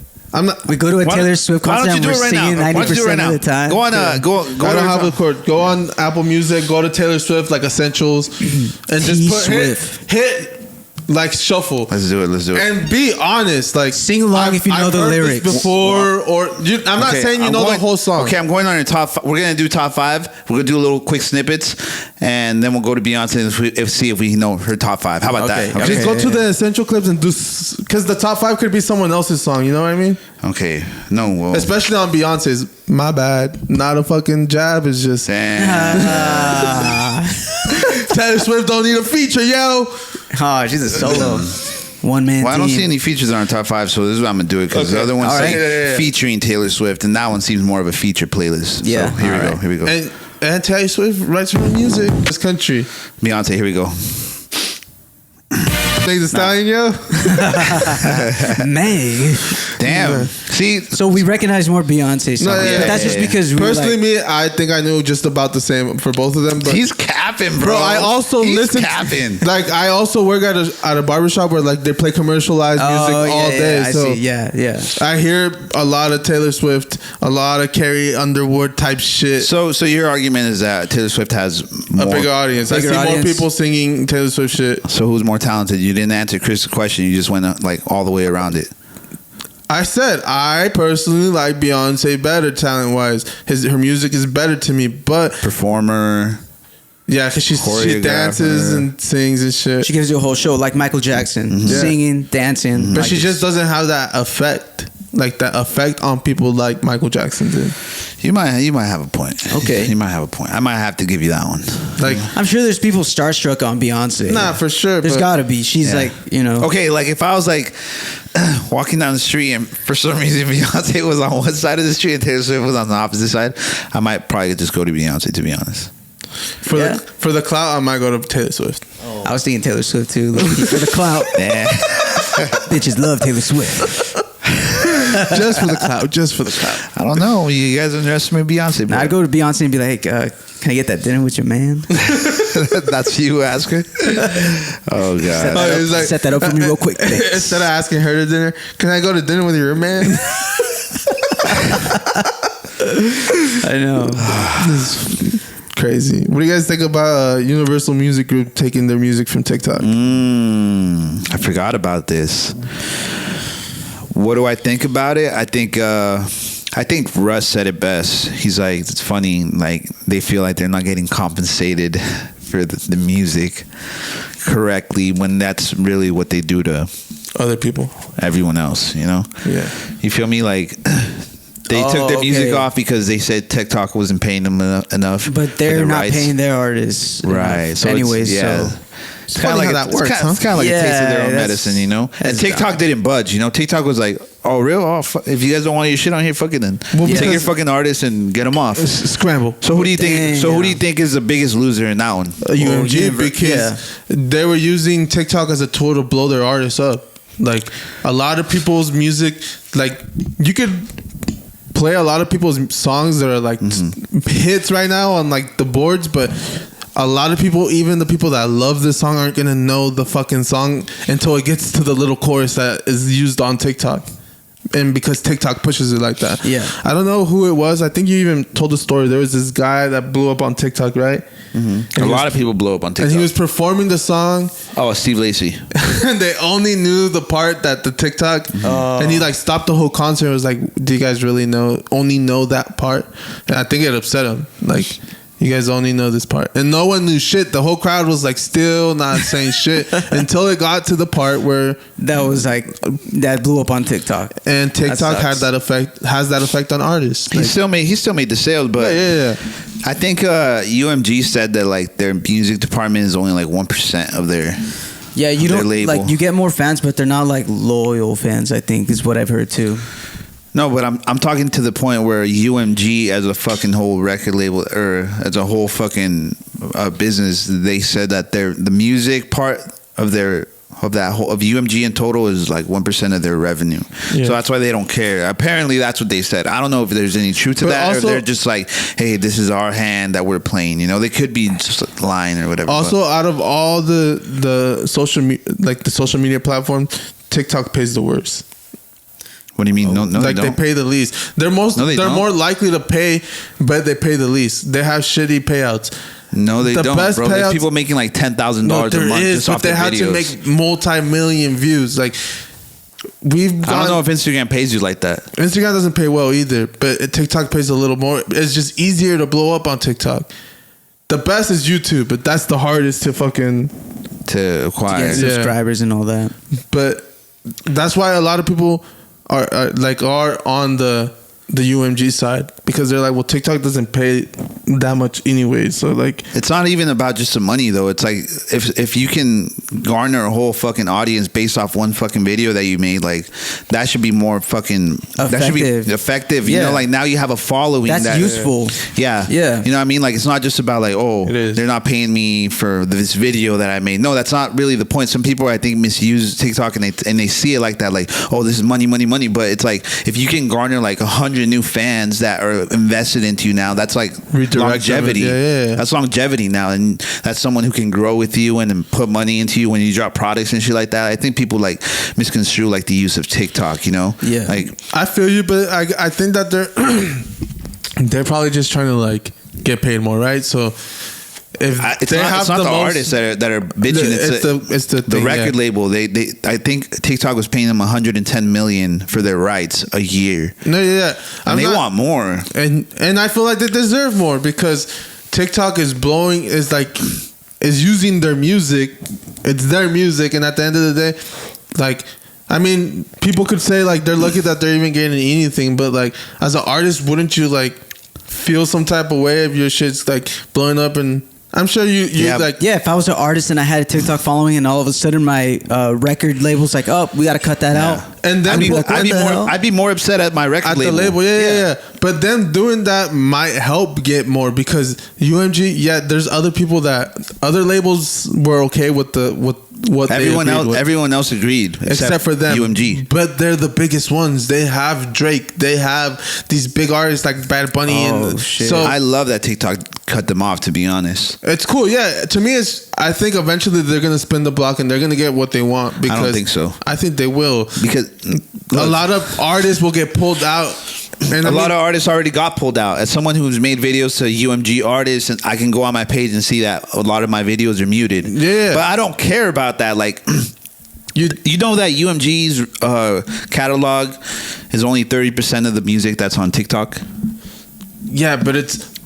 We go to a Taylor Swift concert and we're singing 90% of the time. Go on. Go. I don't have a chord. Go on Apple Music. Go to Taylor Swift like Essentials, and just put hit like shuffle. Let's do it. And be honest. Like, sing along if you know the lyrics before. I'm not saying you know the whole song. Okay, I'm going on your top. We're gonna do top 5. We're gonna do a little quick snippets, and then we'll go to Beyonce and see if we know her top 5. How about that? Okay. Just go to the essential clips and do, because the top 5 could be someone else's song. You know what I mean? Okay. No. Well, especially on Beyonce's. My bad. Not a fucking jab. It's just. Taylor Swift don't need a feature, yo. Oh, she's a solo. One man. Well, I don't see any features on our top 5, so this is what I'm gonna do it because the other one's featuring Taylor Swift, and that one seems more of a feature playlist. Yeah. So here we go. And Taylor Swift writes her own music. This country. Beyonce. Here we go. Meg the Stallion, yo. Meg. Damn. See, so we recognize more Beyonce songs. But that's just because we personally, I think I knew just about the same for both of them. But he's capping, bro. I also listen. Capping. Like, I also work at a barbershop where like they play commercialized music all day. I so see. Yeah. I hear a lot of Taylor Swift, a lot of Carrie Underwood type shit. So your argument is that Taylor Swift has a bigger audience. I see more people singing Taylor Swift shit. So who's more talented? You didn't answer Chris' question. You just went like all the way around it. I said I personally like Beyonce better talent wise. Her music is better to me, but performer. Yeah, because she dances and sings and shit. She gives you a whole show like Michael Jackson, singing, dancing. But she just doesn't have that effect, like that effect on people like Michael Jackson did. You might have a point. Okay, you might have a point. I might have to give you that one. Like, I'm sure there's people starstruck on Beyonce. Nah, for sure. There's got to be. She's like, you know. Okay, like if I was like walking down the street and for some reason Beyonce was on one side of the street and Taylor Swift was on the opposite side, I might probably just go to Beyonce, to be honest. For the clout, I might go to Taylor Swift. Oh. I was thinking Taylor Swift too. For the clout. Bitches love Taylor Swift. Just for the clout. Just for the clout. I don't know. You guys underestimate Beyonce. I'd go to Beyonce and be like, hey, can I get that dinner with your man? That's you ask her? Oh, God. Set that up for me real quick. Instead of asking her to dinner, can I go to dinner with your man? I know. This is crazy. What do you guys think about Universal Music Group taking their music from TikTok? I forgot about this. What do I think about it? I think Russ said it best. He's like, it's funny, like they feel like they're not getting compensated for the music correctly when that's really what they do to other people, everyone else, you know? Yeah. You feel me? Like they took their music off because they said TikTok wasn't paying them enough. But they're not paying their artists. Right. So anyways, it's kind of like how that works, huh? It's kind of like a taste of their own medicine, you know? And TikTok didn't budge, you know? TikTok was like, oh, real? Oh, if you guys don't want your shit on here, fuck it then. Take your fucking artists and get them off. Scramble. So who do you think? Who do you think is the biggest loser in that one? UMG, because they were using TikTok as a tool to blow their artists up. Like a lot of people's music, like you could play a lot of people's songs that are like hits right now on like the boards, but a lot of people, even the people that love this song, aren't gonna know the fucking song until it gets to the little chorus that is used on TikTok. And because TikTok pushes it like that. Yeah. I don't know who it was. I think you even told the story. There was this guy that blew up on TikTok, right? A lot of people blow up on TikTok. And he was performing the song. Oh, Steve Lacy. And they only knew the part that the TikTok. And he like stopped the whole concert and was like, do you guys really only know that part? And I think it upset him. Like, you guys only know this part. And no one knew shit. The whole crowd was like still not saying shit until it got to the part where that blew up on TikTok. And TikTok has that effect on artists. He still made the sales, but yeah. I think UMG said that like their music department is only like 1% of their you don't label. like, you get more fans, but they're not like loyal fans, I think is what I've heard too. No, but I'm talking to the point where UMG as a fucking whole record label or as a whole fucking business, they said that the music part of UMG in total is like 1% of their revenue. Yeah. So that's why they don't care. Apparently that's what they said. I don't know if there's any truth to that, or they're just like, hey, this is our hand that we're playing. You know, they could be just lying or whatever. Also, out of all the social media platforms, TikTok pays the worst. What do you mean? No, like they pay the least. They're more likely to pay, but they pay the least. They have shitty payouts. No, they don't, bro. There's people making like $10,000 a month just off their videos. But they have to make multi-million views. Like I don't know if Instagram pays you like that. Instagram doesn't pay well either, but TikTok pays a little more. It's just easier to blow up on TikTok. The best is YouTube, but that's the hardest to acquire get subscribers and all that. But that's why a lot of people are on the UMG side, because they're like, well, TikTok doesn't pay that much anyway. So like, it's not even about just the money though. It's like if you can garner a whole fucking audience based off one fucking video that you made, like that should be more fucking effective. That should be effective. You know, like now you have a following that's useful. Yeah. You know what I mean? Like it's not just about like, oh, they're not paying me for this video that I made. No, that's not really the point. Some people I think misuse TikTok and they see it like that, like, oh, this is money. But it's like if you can garner like 100 new fans that are invested into you now, that's like longevity. That's longevity now, and that's someone who can grow with you and then put money into you when you drop products and shit like that. I think people like misconstrue like the use of TikTok, you know? Yeah. Like I feel you, but I think that they're probably just trying to like get paid more, right? So it's not the artists that are bitching. It's the record label. They I think TikTok was paying them $110 million for their rights a year. No, and they want more. And I feel like they deserve more, because TikTok is using their music. It's their music, and at the end of the day, like, I mean, people could say like they're lucky that they're even getting anything, but like as an artist, wouldn't you like feel some type of way if your shit's like blowing up? And I'm sure you like, if I was an artist and I had a TikTok following and all of a sudden my record label's like, oh, we got to cut that out. And then I'd be more upset at my record label. The label. Yeah. But them doing that might help get more, because UMG, there's other people other labels were okay with what everyone else agreed except for them. UMG. But they're the biggest ones. They have Drake. They have these big artists like Bad Bunny. Shit. So I love that TikTok cut them off, to be honest. It's cool. Yeah. To me, I think eventually they're going to spin the block and they're going to get what they want. Because I don't think so. I think they will. Because a lot of artists will get pulled out. And a lot of artists already got pulled out. As someone who's made videos to UMG artists, and I can go on my page and see that a lot of my videos are muted. Yeah. But I don't care about that. Like, you know that UMG's catalog is only 30% of the music that's on TikTok? Yeah, but it's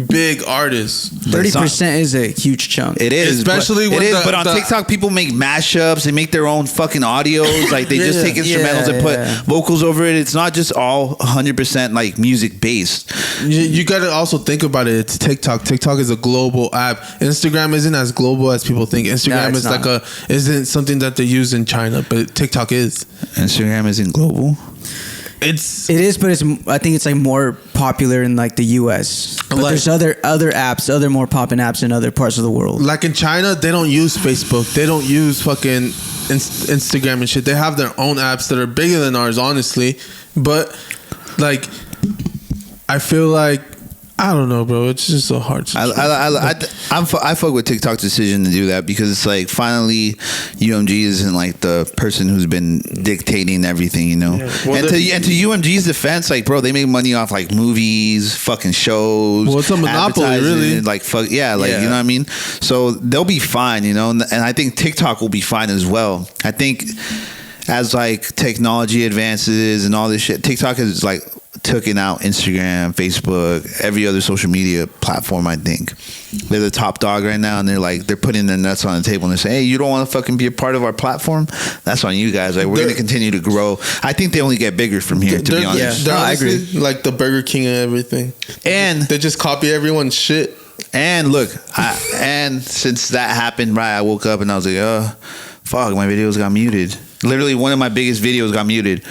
big artists. 30% is a huge chunk. It is, especially but on TikTok, people make mashups. They make their own fucking audios. Like they just take instrumentals and put vocals over it. It's not just all 100% like music based. You got to also think about it. It's TikTok. TikTok is a global app. Instagram isn't as global as people think. Instagram isn't something that they use in China, but TikTok is. Instagram isn't global. It is, but I think it's like more popular in like the U.S. But like, there's other apps, other more popping apps in other parts of the world. Like in China, they don't use Facebook. They don't use fucking Instagram and shit. They have their own apps that are bigger than ours, honestly. But like, I feel like, I don't know, bro. It's just so hard. I fuck with TikTok's decision to do that because it's like finally UMG isn't like the person who's been dictating everything, you know. Yeah. Well, and to UMG's defense, like, bro, they make money off like movies, fucking shows. Well, it's a monopoly, really. Like, fuck, yeah, like, you know what I mean. So they'll be fine, you know. And I think TikTok will be fine as well. I think as like technology advances and all this shit, TikTok is like taken out Instagram, Facebook, every other social media platform. I think they're the top dog right now, and they're putting their nuts on the table and they're saying, hey, you don't want to fucking be a part of our platform? That's on you guys. Like, we're going to continue to grow. I think they only get bigger from here, to be honest. Yeah, I agree. Like the Burger King and everything, and they just copy everyone's shit. And look, and since that happened, right, I woke up and I was like, oh fuck, my videos got muted. Literally one of my biggest videos got muted.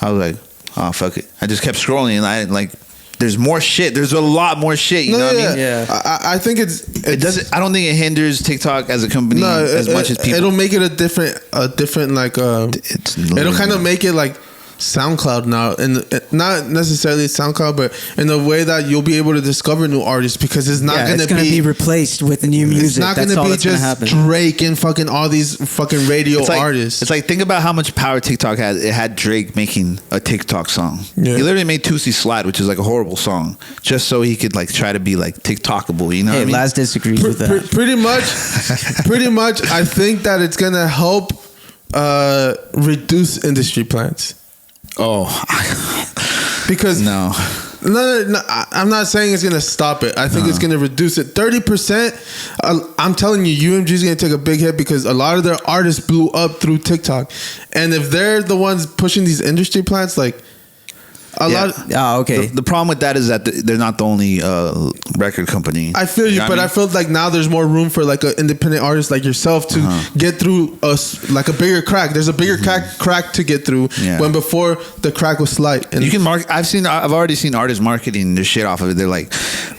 I was like, oh fuck it. I just kept scrolling and I like, there's more shit. There's a lot more shit. You know what I mean? Yeah. I think it doesn't. I don't think it hinders TikTok as a company as much as people. It'll make it a different like. It'll kind of make it like SoundCloud now, and not necessarily SoundCloud, but in a way that you'll be able to discover new artists because it's not going to be replaced with the new music. It's not going to be just Drake and fucking all these fucking radio artists. It's like, think about how much power TikTok had. It had Drake making a TikTok song. Yeah. He literally made Tootsie Slide, which is like a horrible song, just so he could like try to be like TikTokable. You know? Hey, what I mean? Laz disagrees with that. Pretty much. I think that it's going to help reduce industry plans. Oh, because no, I'm not saying it's gonna stop it. I think it's gonna reduce it 30%. I'm telling you, UMG is gonna take a big hit because a lot of their artists blew up through TikTok, and if they're the ones pushing these industry plans, like a lot. Okay. The problem with that is that they're not the only record company. I feel you, but I feel like now there's more room for like an independent artist like yourself to get through like a bigger crack. There's a bigger crack to get through when before the crack was slight. And you can mark. I've already seen artists marketing their shit off of it. They're like,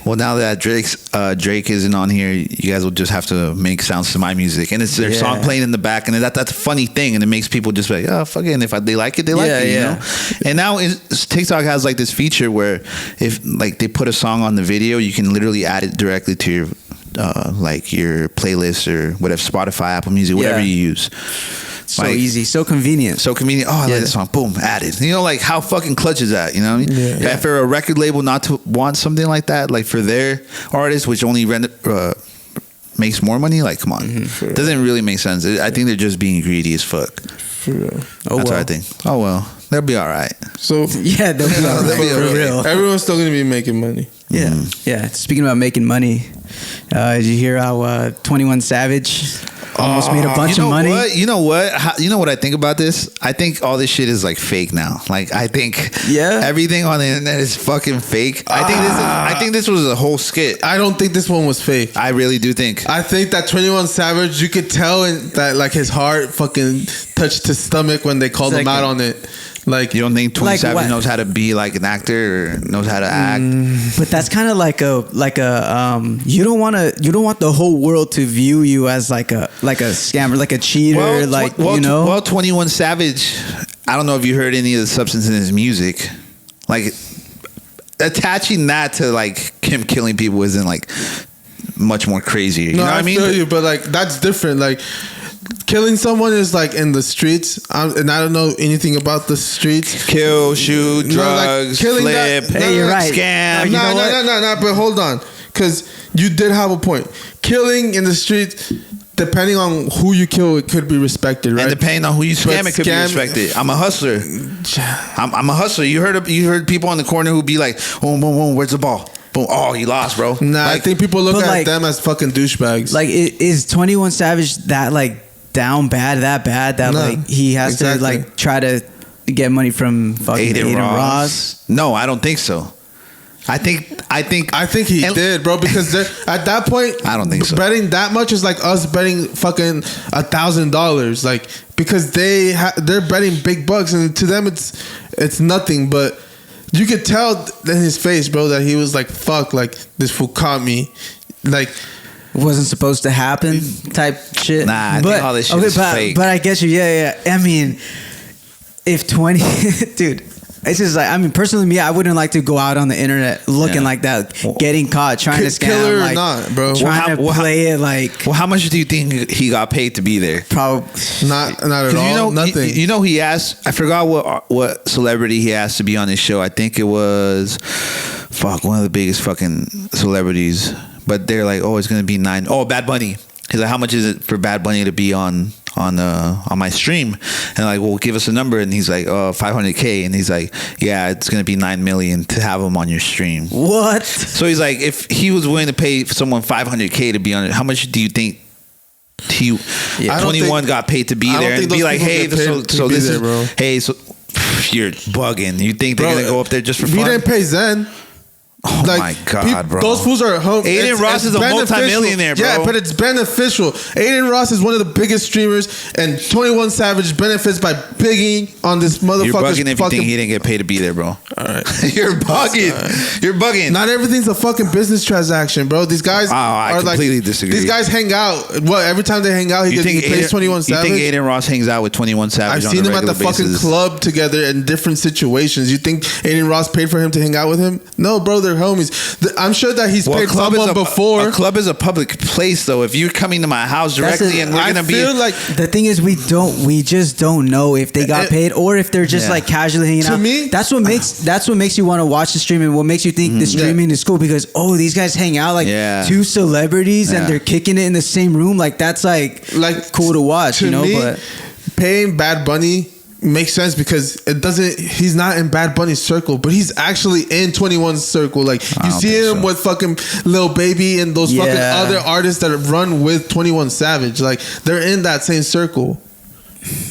well, now that Drake isn't on here, you guys will just have to make sounds to my music, and it's their song playing in the back, and that's a funny thing, and it makes people just be like, oh fucking, if they like it, they like it, you know. And now TikTok has like this feature where if like they put a song on the video, you can literally add it directly to your like your playlist or whatever, Spotify, Apple Music, whatever you use. So like, easy, so convenient. Oh, I like this song. Boom, added. You know, like how fucking clutch is that? You know what I mean? Yeah. For a record label not to want something like that, like for their artists, which only makes more money, like come on, doesn't really make sense. I think they're just being greedy as fuck. For real. That's what I think. Oh well. They'll be all right. So yeah, they'll be all right. For real. Everyone's still gonna be making money. Yeah, yeah. Speaking about making money, did you hear how 21 Savage almost made a bunch of money? You know what? You know what I think about this? I think all this shit is like fake now. Like I think everything on the internet is fucking fake. I think this was a whole skit. I don't think this one was fake. I really do think. I think that 21 Savage, you could tell that like his heart fucking touched his stomach when they called him out on it. Like, you don't think 21 Savage knows how to be like an actor or knows how to act? But that's kind of like a you don't want the whole world to view you as like a scammer, like a cheater, Well, 21 Savage, I don't know if you heard any of the substance in his music. Like attaching that to like him killing people isn't like much more crazier. You know what I mean? I feel you, but like that's different. Like killing someone is like in the streets, and I don't know anything about the streets. Kill, shoot, drugs, flip. Hey, you're right. Scam. No. But hold on, because you did have a point. Killing in the streets, depending on who you kill, it could be respected, right? And depending on who you scam, it could be respected. I'm a hustler. I'm a hustler. You heard people on the corner who be like, boom, boom, boom, where's the ball? Boom. Oh, he lost, bro. Nah, like, I think people look at them as fucking douchebags. Like, is 21 Savage that like down bad, that like he has to like try to get money from fucking Aiden Ross? No, I don't think so. I think he did, bro, because at that point, I don't think so. Betting that much is like us betting fucking $1,000, like, because they're betting big bucks, and to them it's it's nothing. But you could tell in his face, bro, that he was like, "Fuck, like this fool caught me." Like, wasn't supposed to happen type shit. Nah, I think all this shit is fake. But I get you. Yeah. I mean, if 20, dude, it's just like, I mean, personally, me, I wouldn't like to go out on the internet looking like that, getting caught, trying to scam, killer like, or not, bro. trying to play it like. Well, how much do you think he got paid to be there? Probably not at all. Nothing. He asked. I forgot what celebrity he asked to be on his show. I think it was, one of the biggest fucking celebrities. But they're like, oh, it's gonna be $9. Oh, Bad Bunny. He's like, how much is it for Bad Bunny to be on my stream? And like, well, give us a number. And he's like, $500K. And he's like, yeah, it's gonna be $9 million to have him on your stream. What? So he's like, if he was willing to pay for someone $500K to be on it, how much do you think 21 got paid to be there and be like, hey, so this is, bro. Hey, so you're bugging. You think they're gonna go up there just for fun? We didn't pay Zen. Oh my God, bro. Those fools are home. Aiden Ross is a multi-millionaire, bro. Yeah, but it's beneficial. Aiden Ross is one of the biggest streamers, and 21 Savage benefits by bigging on this motherfucker. You're bugging if you think he didn't get paid to be there, bro. All right. You're bugging. You're bugging. Not everything's a fucking business transaction, bro. These guys I completely disagree. These guys hang out. Every time they hang out, he plays 21 Savage. You think Aiden Ross hangs out with 21 Savage I've seen him at the fucking club together in different situations. You think Aiden Ross paid for him to hang out with him? No, bro, they're homies. I'm sure that he's paid someone before. A club is a public place, though. If you're coming to my house directly and we're gonna be, like, the thing is, we just don't know if they got paid or if they're just like casually hanging out. To me, that's what makes you want to watch the stream and what makes you think the streaming is cool, because these guys hang out like two celebrities and they're kicking it in the same room. Like that's like cool to watch, you know. But paying Bad Bunny makes sense because he's not in Bad Bunny's circle, but he's actually in 21's circle. Like you see him with fucking Lil Baby and those fucking other artists that run with 21 Savage. Like they're in that same circle.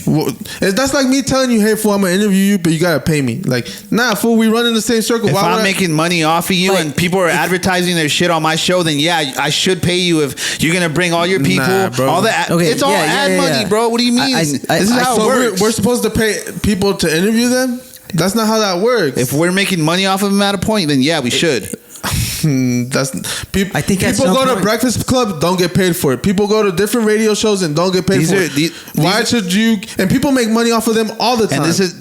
That's like me telling you, hey fool, I'm gonna interview you, but you gotta pay me. Like, nah, fool, we run in the same circle. If I'm making money off of you, like, and people are advertising their shit on my show, then yeah, I should pay you if you're gonna bring all your people. Nah, bro. All that, it's all ad money, bro. What do you mean? This is how it works. We're supposed to pay people to interview them? That's not how that works. If we're making money off of them at a point, then yeah, we should. I think people go to Breakfast Club, don't get paid for it. People go to different radio shows and don't get paid for it. Why should you? And people make money off of them all the time. And this is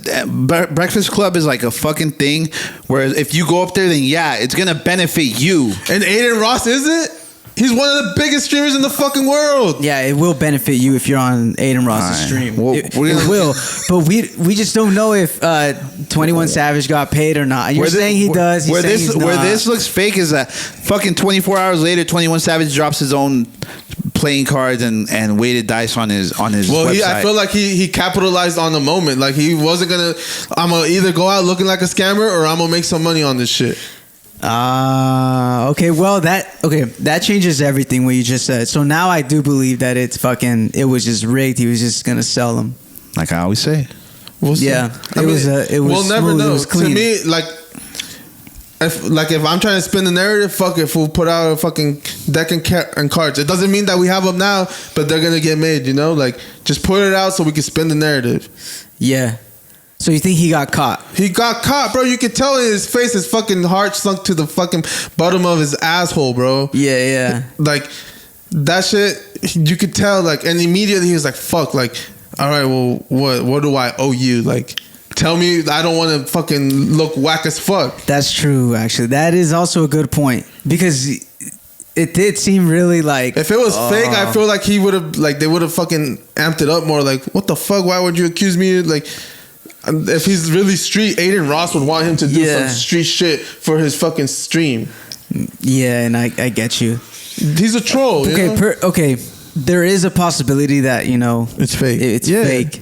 Breakfast Club is like a fucking thing. Whereas if you go up there, then yeah, it's gonna benefit you. And Aiden Ross isn't. He's one of the biggest streamers in the fucking world. Yeah, it will benefit you if you're on Aiden Ross's stream. Well, it will. But we just don't know if 21 Savage got paid or not. You're saying he does. Where this looks fake is that fucking 24 hours later, 21 Savage drops his own playing cards and weighted dice on his website. I feel like he capitalized on the moment. Like he wasn't gonna. I'm gonna either go out looking like a scammer or I'm gonna make some money on this shit. Okay. Well, that changes everything what you just said. So now I do believe that it was just rigged. He was just gonna sell them. Like I always say. We'll see. Yeah. It was we'll never know. It was clean. To me, if I'm trying to spin the narrative, fuck it, we'll put out a fucking deck and cards. It doesn't mean that we have them now, but they're gonna get made. You know, like just put it out so we can spin the narrative. Yeah. So you think he got caught? He got caught, bro. You could tell in his face, his fucking heart sunk to the fucking bottom of his asshole, bro. Yeah. Like, that shit, you could tell, like, and immediately he was like, fuck, like, all right, well, what do I owe you? Like, tell me I don't want to fucking look whack as fuck. That's true, actually. That is also a good point. Because it did seem really like... If it was fake, I feel like he would have, like, they would have fucking amped it up more. Like, what the fuck? Why would you accuse me? Like... If he's really street, Aiden Ross would want him to do some street shit for his fucking stream. Yeah, and I get you. He's a troll. Okay, okay. There is a possibility that it's fake. It's fake.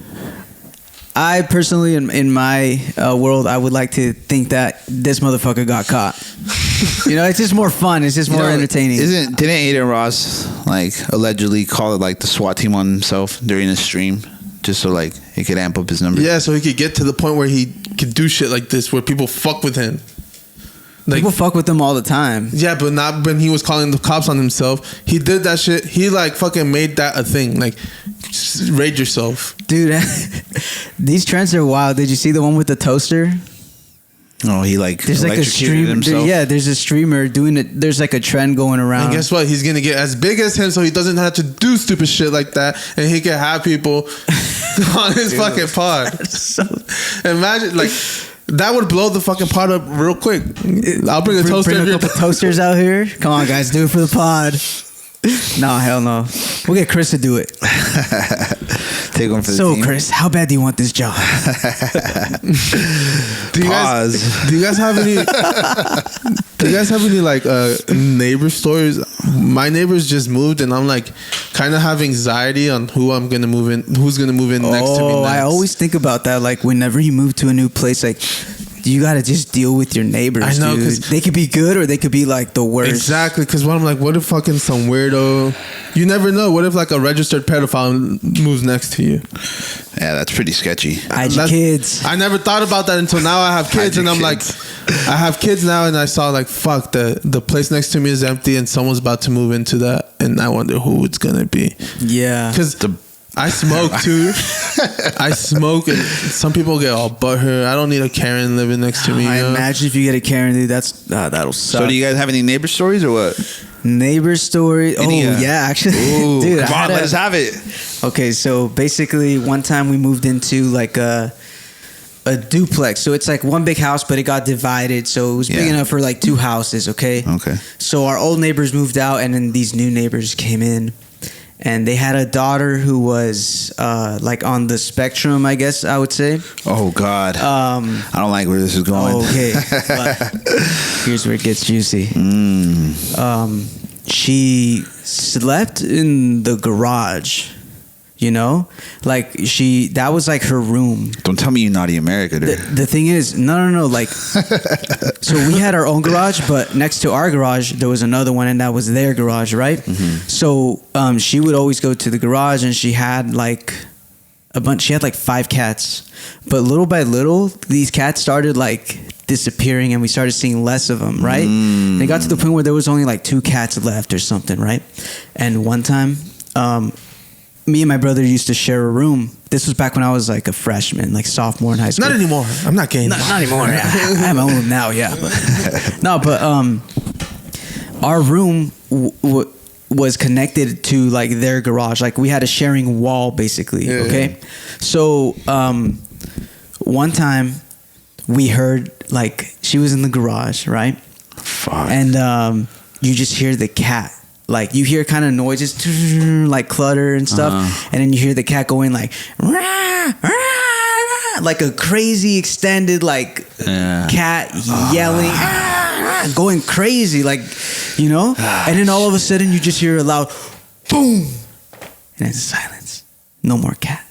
I personally, in my world, I would like to think that this motherfucker got caught. It's just more fun. It's just more entertaining. Didn't Aiden Ross allegedly call it the SWAT team on himself during his stream? Just so he could amp up his numbers. Yeah, so he could get to the point where he could do shit like this, where people fuck with him. People fuck with him all the time. Yeah, but not when he was calling the cops on himself. He did that shit. He fucking made that a thing. Just rate yourself. Dude, these trends are wild. Did you see the one with the toaster? Oh, he like there's like a streamer. himself. Yeah, there's a streamer doing it. There's like a trend going around. And guess what? He's gonna get as big as him, so he doesn't have to do stupid shit like that, and he can have people on his fucking pod. So, Imagine, like, that would blow the fucking pod up real quick. I'll bring a toaster. Bring a couple toasters out here. Come on, guys, do it for the pod. No, hell no. We'll get Chris to do it. Take one for the so, team. Chris, how bad do you want this job? Do you guys have any? Do you guys have any like neighbor stories? My neighbors just moved, and I'm like kind of have anxiety on who's gonna move in next to me. Next. I always think about that. Like whenever you move to a new place, like you gotta just deal with your neighbors. I know, dude. 'cause They could be good or they could be like the worst. Exactly, because what I'm like, what if fucking some weirdo? You never know. What if like a registered pedophile moves next to you? Yeah, that's pretty sketchy. Hide your kids. I never thought about that until now. I have kids, and I'm like, I have kids now, and I saw like, fuck, the place next to me is empty, and someone's about to move into that, and I wonder who it's gonna be. Yeah, because I smoke too. I smoke, and some people get all butthurt. I don't need a Karen living next to me. I imagine if you get a Karen, dude, that'll suck. So do you guys have any neighbor stories or what? Neighbor story? Yeah, actually. Ooh, dude, come on, let's have it. Okay, so basically one time we moved into like a duplex. So it's like one big house, but it got divided. So it was big enough for like two houses, okay? Okay. So our old neighbors moved out, and then these new neighbors came in. And they had a daughter who was like on the spectrum, I guess I would say. Oh God, I don't like where this is going. Okay, but here's where it gets juicy. She slept in the garage. You know, like that was like her room. Don't tell me you naughty America, dude. The thing is, no. Like, so we had our own garage, but next to our garage, there was another one, and that was their garage, right? Mm-hmm. So she would always go to the garage, and she had like a bunch. She had like 5 cats, but little by little, these cats started like disappearing, and we started seeing less of them, right? And it got to the point where there was only like 2 cats left or something, right? And one time, me and my brother used to share a room. This was back when I was like a freshman, like sophomore in high school. Not anymore. I'm not gay. Not anymore. Yeah. I have my own room now. Yeah. But, no, but our room was connected to like their garage. Like we had a sharing wall, basically. Yeah. Okay. So one time we heard like she was in the garage, right? Fuck. And you just hear the cat. Like you hear kind of noises like clutter and stuff, and then you hear the cat going like rah, rah, rah, like a crazy extended like cat yelling, going crazy, like, you know. And then all of a sudden you just hear a loud boom, and then silence. No more cat.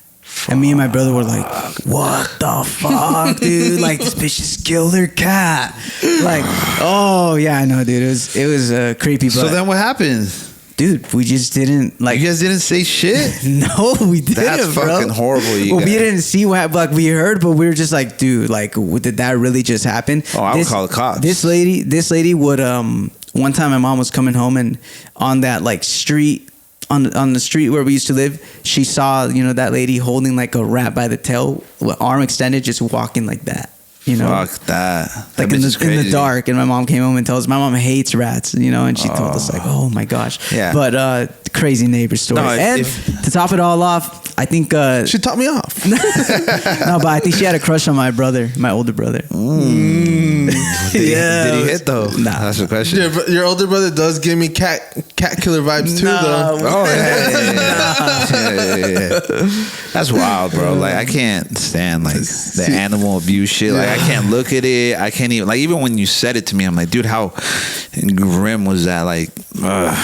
And me and my brother were like, what the fuck, dude? Like, this bitch just killed her cat. Like, oh, yeah, I know, dude. It was creepy. But, so then what happened? Dude, we just didn't, like... You guys didn't say shit? No, we didn't, That's bro. fucking horrible, you Well, guys. we didn't see what happened. Like, we heard, but we were just like, dude, like, did that really just happen? Oh, I would call the cops. This lady would, one time my mom was coming home, and on that, like, street... On the street where we used to live, she saw, you know, that lady holding like a rat by the tail, with arm extended, just walking like that. You know, fuck that. Like in the dark. And my mom came home and tells us, my mom hates rats, you know, and she told us like, oh my gosh. Yeah. But crazy neighbor story. No, and to top it all off, I think she taught me off. No, but I think she had a crush on my brother, my older brother. Did he hit though? Nah. That's the question. Your older brother does give me cat killer vibes too, though. Oh yeah. That's wild, bro. Like I can't stand like the animal abuse shit. Like I can't look at it. I can't even even when you said it to me, I'm like, dude, how grim was that? Like,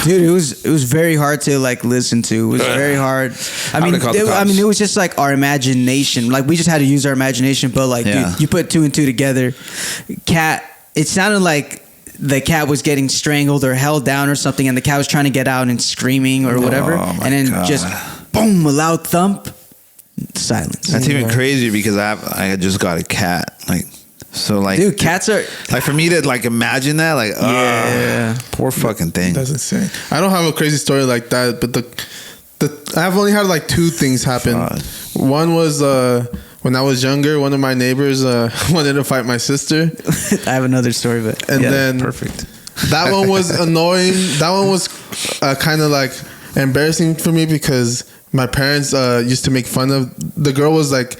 dude, it was very hard to like listen to. It was very hard. I mean, it was just like our imagination. Like we just had to use our imagination. But like, dude, you put 2 and 2 together. Cat. It sounded like the cat was getting strangled or held down or something, and the cat was trying to get out and screaming or whatever, and then just boom, a loud thump, silence. That's even crazier because I just got a cat. Like, so like, dude, cats are like for me to like imagine that, like, poor fucking thing. That's insane. I don't have a crazy story like that, but I've only had like 2 things happen. One was when I was younger, one of my neighbors wanted to fight my sister. I have another story, but then perfect. That one was annoying. That one was kind of like embarrassing for me because my parents used to make fun of the girl. Was like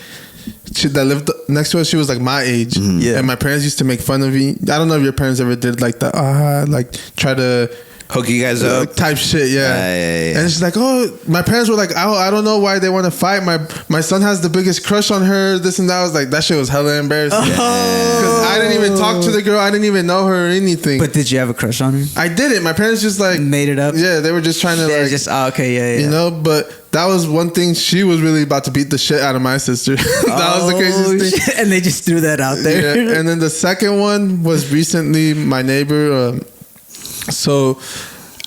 that lived next to us. She was like my age, and my parents used to make fun of me. I don't know if your parents ever did like that. Like try to hook you guys up type shit. Yeah. And she's like, oh, my parents were like, I don't know why they want to fight. My son has the biggest crush on her. This and that. I was like, that shit was hella embarrassing. Because I didn't even talk to the girl. I didn't even know her or anything. But did you have a crush on her? I didn't. My parents just like made it up. Yeah, they were just trying to like just okay, you know. But that was one thing. She was really about to beat the shit out of my sister. That was the craziest thing. And they just threw that out there. Yeah. And then the second one was recently my neighbor. So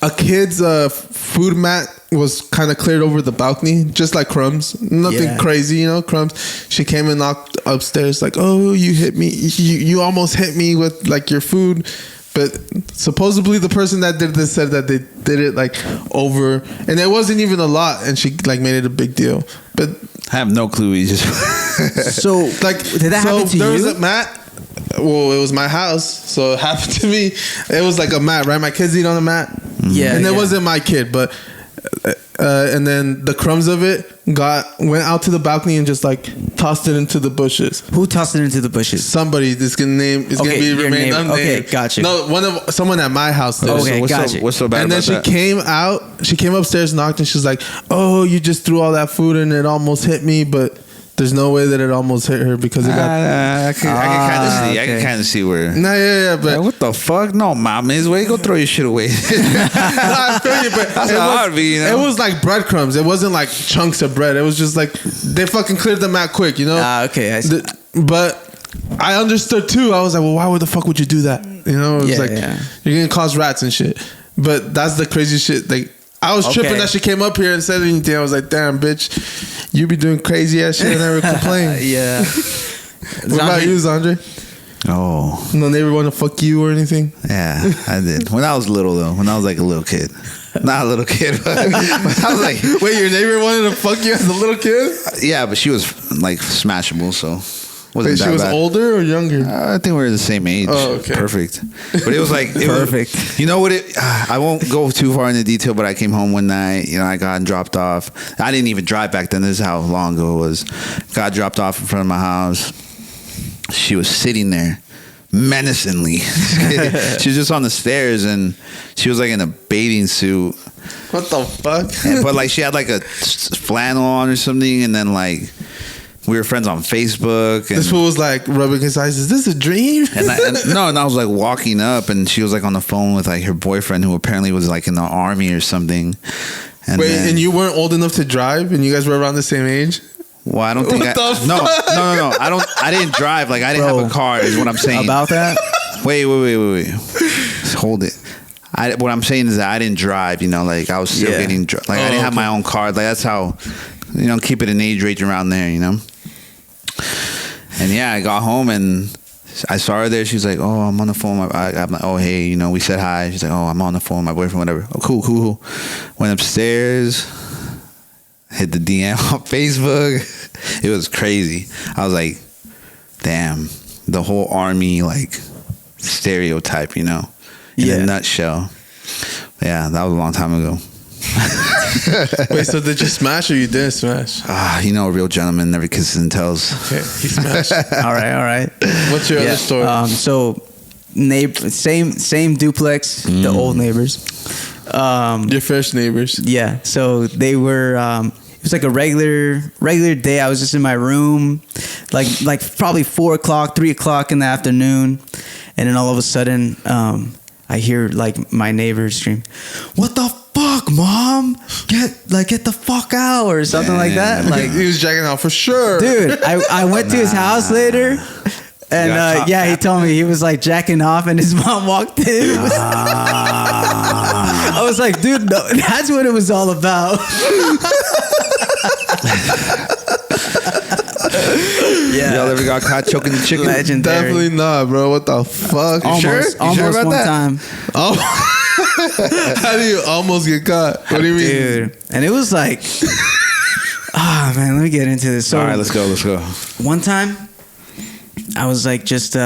a kid's food mat was kind of cleared over the balcony, just like crumbs. Nothing crazy, you know, crumbs. She came and knocked upstairs like, oh, you hit me. You almost hit me with like your food. But supposedly the person that did this said that they did it like over, and it wasn't even a lot, and she like made it a big deal. But I have no clue. You just so like did that happen to you? There was a mat. Well, it was my house, so it happened to me. It was like a mat, right? My kids eat on the mat. Yeah, and it wasn't my kid, but and then the crumbs of it went out to the balcony and just like tossed it into the bushes. Who tossed it into the bushes? Somebody. This gonna be remain unnamed. Okay, gotcha. No, someone at my house. Though. Okay, gotcha. What's so bad? And then she came out. She came upstairs, knocked, and she's like, "Oh, you just threw all that food and it almost hit me, but." There's no way that it almost hit her because it got. I can kind of see. Okay. I can kind of see where. No, yeah, but like, what the fuck? No, mom, is way go throw your shit away. I feel you, but that's how it be. You know? It was like breadcrumbs. It wasn't like chunks of bread. It was just like they fucking cleared the mat quick, you know. Okay, I see. But I understood too. I was like, well, why the fuck would you do that? You know, it was you're gonna cause rats and shit. But that's the crazy shit. Like. I was tripping that she came up here and said anything. I was like, damn, bitch, you be doing crazy ass shit and never complain. Yeah. What about you, Zandre? Oh. No neighbor want to fuck you or anything? Yeah, I did. When I was little, though. When I was like a little kid. Not a little kid, but when I was like... Wait, your neighbor wanted to fuck you as a little kid? Yeah, but she was like smashable, so... Wait, she was older or younger? I think we were the same age. Oh, okay. Perfect. But it was like... Perfect. You know what it... I won't go too far into detail, but I came home one night. You know, I got dropped off. I didn't even drive back then. This is how long ago it was. Got dropped off in front of my house. She was sitting there menacingly. She was just on the stairs, and she was like in a bathing suit. What the fuck? But like she had like a flannel on or something, and then like... We were friends on Facebook. And this fool was like rubbing his eyes. Is this a dream? And I was like walking up, and she was like on the phone with like her boyfriend, who apparently was like in the army or something. And and you weren't old enough to drive, and you guys were around the same age? Well, I don't think No. I didn't drive. Like I didn't have a car. Is what I'm saying about that. Wait. Hold it. What I'm saying is that I didn't drive. You know, like I was still getting like I didn't have my own car. Like that's how. You know, keep it an age range around there, you know? And yeah, I got home and I saw her there. She was like, oh, I'm on the phone. I'm like, oh, hey, you know, we said hi. She's like, oh, I'm on the phone with my boyfriend, whatever. Oh, cool. Went upstairs, hit the DM on Facebook. It was crazy. I was like, damn, the whole army, like, stereotype, you know? In a nutshell. Yeah, that was a long time ago. Wait, so did you smash or you didn't smash? You know, a real gentleman never kisses and tells. Okay, he smashed. All right. What's your other story? So, same duplex, the old neighbors. Your first neighbors. Yeah. So they were. It was like a regular day. I was just in my room, like probably 4 o'clock, 3 o'clock in the afternoon, and then all of a sudden, I hear like my neighbor scream, "What the fuck, mom? Get the fuck out," or something like that. Like he was jacking out for sure, dude. I went to his house later, and he told me he was like jacking off, and his mom walked in. I was like, dude, no, that's what it was all about. Yeah. Y'all ever got caught choking the chicken? Legendary. Definitely not, bro. What the fuck? Almost sure about one that? time. Oh. How do you almost get caught? What do you mean? Dude. And it was like, man, let me get into this. So, all right, let's go. One time, I was like, just,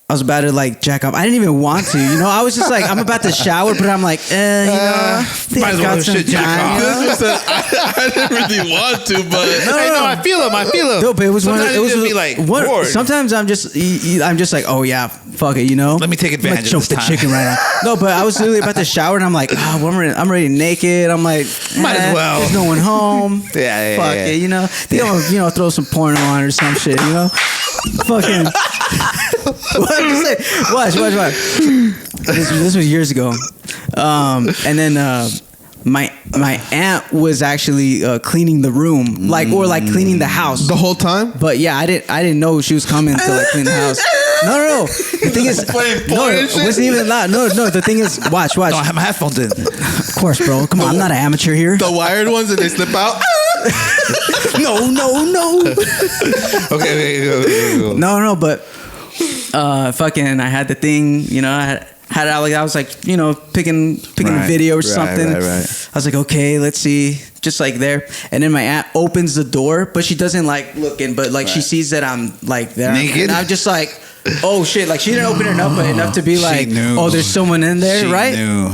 I was about to like jack off. I didn't even want to, you know. I was just like, I'm about to shower, but I'm like, you know, might as well shit jack off. I didn't really want to, but I feel him. No, but it was sometimes one. It was just be like bored. Sometimes I'm just like, oh yeah, fuck it, you know. Let me take advantage I'm of this choke the time. chicken right now. No, but I was literally about to shower, and I'm like, well, I'm already naked. I'm like, might as well. There's no one home. Yeah. Fuck it, you know. They don't, you know, throw some porn on or some shit, you know. Fucking. Watch. This was years ago, and then my aunt was actually cleaning the room, like cleaning the house the whole time. But yeah, I didn't know she was coming to like clean the house. No. The thing is, no, it wasn't even loud. No. The thing is, watch. No, I have my headphones in. Of course, bro. Come on, I'm not an amateur here. The wired ones and they slip out. No. Okay, go. No, but fucking, I had the thing, you know, I was like, you know, picking a video or something. Right. I was like, okay, let's see, just like there. And then my aunt opens the door, but she doesn't like look in, but like she sees that I'm like there. Naked? And I'm just like, oh shit, like she didn't open it enough, but enough to be like, oh, there's someone in there, she right? Knew.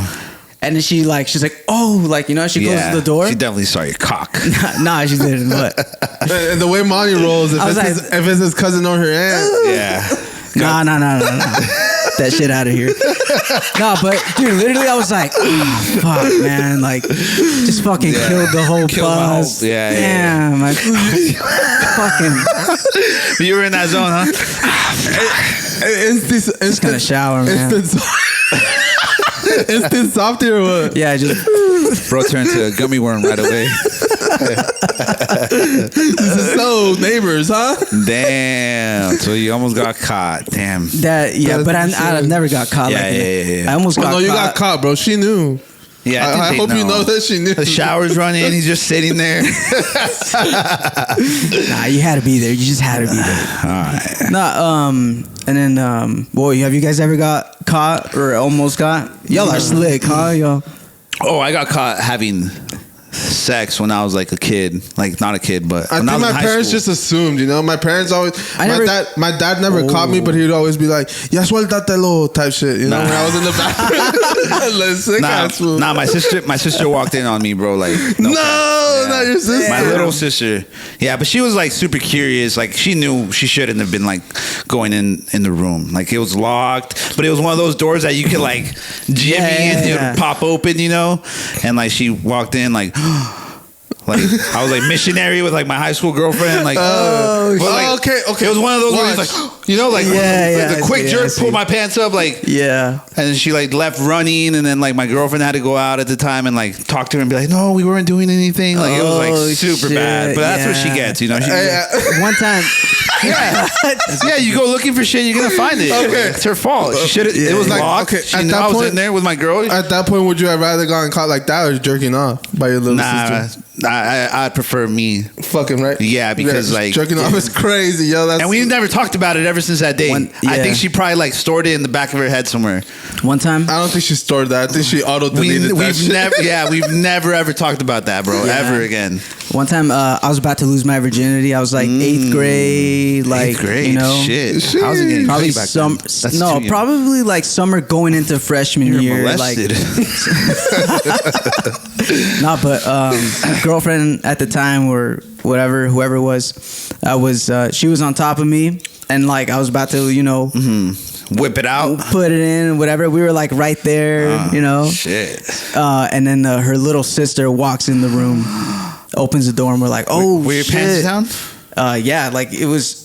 And then she's like, oh, like, you know, she closes the door. She definitely saw your cock. Nah, she didn't, but. And the way Monty rolls, if it's his cousin or her aunt. Yeah. Nah. That shit out of here. Nah, but dude, literally, I was like, oh, fuck, man, like, just fucking killed the whole buzz. Yeah. Damn, like, fucking. You were in that zone, huh? It's gonna shower, man. Instant softy or what? Yeah, just bro turned to a gummy worm right away. So neighbors, huh? Damn. So you almost got caught. Damn. that. Yeah, but I never got caught. Yeah, like that. yeah. I almost got. No, caught. you got caught, bro. She knew. Yeah, I hope you know that she knew. The shower's running. He's just sitting there. Nah, you had to be there. You just had to be there. All right. Nah, and then, boy, have you guys ever got caught or almost got? Y'all are slick, huh, y'all? Oh, I got caught having sex when I was like a kid, like not a kid, but I think my parents just assumed, you know. My parents always. My dad never caught me, but he'd always be like, "Ya suéltatelo," type shit. You know, when I was in the bathroom. Nah, my sister walked in on me, bro. Like, not your sister. My little sister. Yeah, but she was like super curious. Like she knew she shouldn't have been like going in the room. Like it was locked, but it was one of those doors that you could like jimmy and it would pop open, you know. And like she walked in like. Like I was like missionary with like my high school girlfriend. Like, okay. It was one of those where he's like, you know, like the quick jerk, pulled my pants up, like yeah. And then she like left running, and then like my girlfriend had to go out at the time and like talk to her and be like, no, we weren't doing anything. Like it was like super bad, but that's what she gets, you know. One time, yeah, you go looking for shit, you're gonna find it. Okay, it's her fault. She should. It was like locked. Okay, she knew I was in there with my girl. At that point, would you have rather gotten caught like that or jerking off by your little sister? I'd prefer me. Fucking right. Yeah, because like jerking off is crazy, yo. And we never talked about it ever since that day. I think she probably like stored it in the back of her head somewhere. One time, I don't think she stored that. I think she auto deleted that shit. We've never ever talked about that, bro. Ever again. One time, I was about to lose my virginity. I was like 8th grade, like 8th grade. You know, shit. How's it getting probably back then? Probably like summer going into freshman year. Molested. Nah, but girlfriend at the time or whatever, whoever it was, she was on top of me, and like I was about to, you know, whip it out, put it in, whatever. We were like right there, you know. Shit. And then her little sister walks in the room, opens the door, and we're like, oh, were your pants down? Yeah, like it was.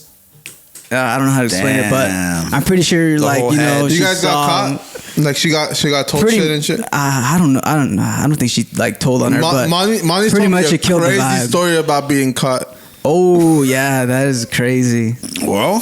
I don't know how to explain it, but I'm pretty sure, like, you know, you guys got caught. Like she got told shit and shit. I don't know. I don't think she like told on her. But Monty's pretty much a it killed the crazy vibe. story about being caught. Oh yeah, that is crazy. Well,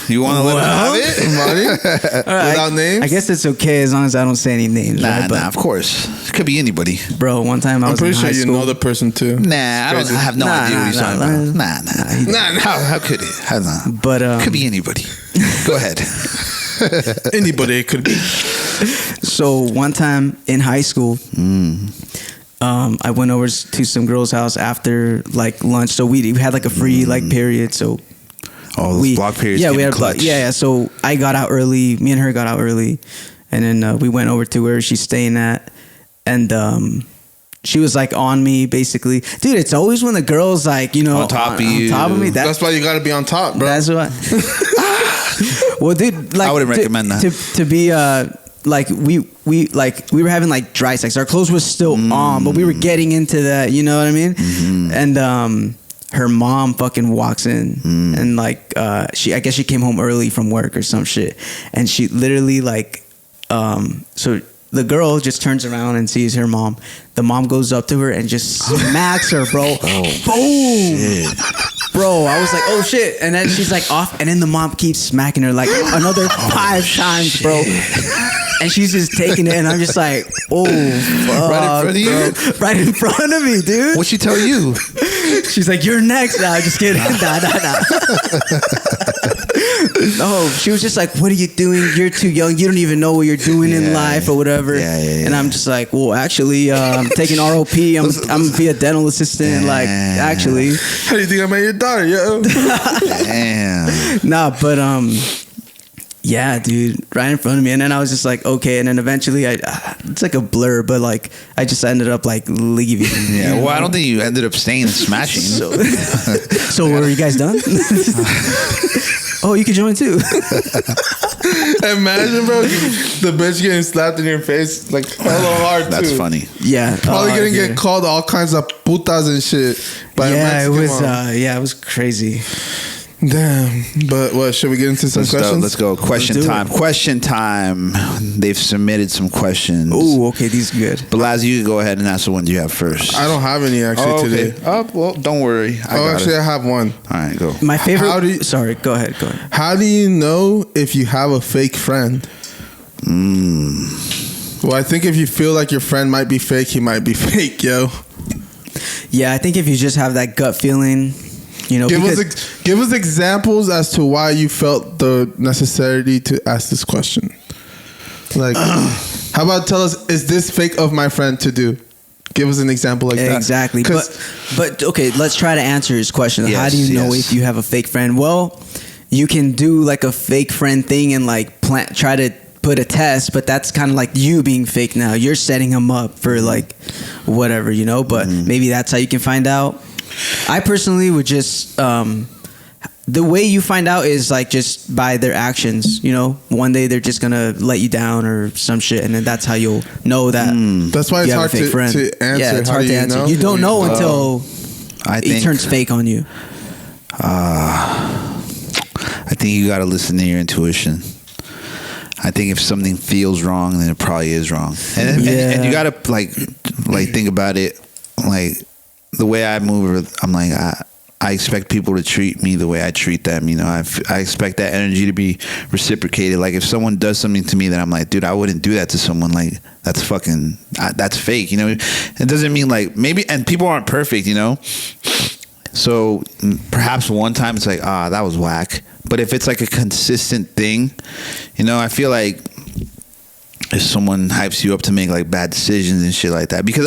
you want to let her have it, Monty? Without names? I guess it's okay as long as I don't say any names. Nah, of course. It could be anybody. Bro, one time I'm pretty sure you know the person too. Nah, I have no idea what you're talking about. Nah. How could it? But could be anybody. Go ahead. Anybody it could be. So one time in high school, I went over to some girl's house after like lunch. So we had like a free like period. So those block periods. Yeah, we had clutch. yeah. So I got out early. Me and her got out early, and then we went over to where she's staying at, and she was like on me basically. Dude, it's always when the girl's like, you know, on top of you. On top of me. That's why you got to be on top, bro. That's what. Well, dude, like I wouldn't recommend that. To be like we were having like dry sex. Our clothes was still on, but we were getting into that. You know what I mean? And her mom fucking walks in, and like I guess she came home early from work or some shit, and she literally like so. The girl just turns around and sees her mom. The mom goes up to her and just smacks her, bro. Boom. Shit. Bro, I was like, oh shit. And then she's like off. And then the mom keeps smacking her like another 5 times, bro. And she's just taking it. And I'm just like, oh, fuck, right in front of you? Bro. Right in front of me, dude. What'd she tell you? She's like, you're next. Nah, just kidding. Nah. No, she was just like, what are you doing? You're too young. You don't even know what you're doing in life or whatever. Yeah. And I'm just like, well, actually, I'm taking ROP. I'm gonna be a dental assistant. Like, actually. How do you think I met your daughter, yo? Damn. Nah, but yeah, dude, right in front of me. And then I was just like, okay. And then eventually, it's like a blur, but like, I just ended up like leaving. Yeah, well, I don't think you ended up staying and smashing. So were you guys done? Oh, you can join too. Imagine, bro, the bitch getting slapped in your face like hella hard. That's too. Funny. Yeah, probably gonna get called all kinds of putas and shit. By yeah, it was. Yeah, it was crazy. Damn. But what? Should we get into some questions? Let's go. Question time. They've submitted some questions. Oh, okay. These are good. But Laz, you can go ahead and ask the one you have first. I don't have any actually today. Oh, well, don't worry. I have one. All right, go. My favorite. Sorry, go ahead. How do you know if you have a fake friend? Well, I think if you feel like your friend might be fake, he might be fake, yo. Yeah, I think if you just have that gut feeling, you know, give us examples as to why you felt the necessity to ask this question. Like, how about tell us, is this fake of my friend to do? Give us an example like that. Exactly. But okay, let's try to answer his question. Yes, how do you know if you have a fake friend? Well, you can do like a fake friend thing and like try to put a test, but that's kind of like you being fake now. You're setting him up for like whatever, you know, but maybe that's how you can find out. I personally would just the way you find out is like just by their actions, you know. One day they're just gonna let you down or some shit, and then that's how you'll know that. That's why it's hard to answer. Yeah, it's hard to answer. Know? You don't know until he turns fake on you. I think you gotta listen to your intuition. I think if something feels wrong, then it probably is wrong, and you gotta like think about it. Like the way I move, I'm like I expect people to treat me the way I treat them. You know, I expect that energy to be reciprocated. Like if someone does something to me that I'm like, dude, I wouldn't do that to someone. Like that's fucking that's fake. You know, it doesn't mean like maybe, and people aren't perfect. You know, so perhaps one time it's like that was whack. But if it's like a consistent thing, you know, I feel like if someone hypes you up to make like bad decisions and shit like that, because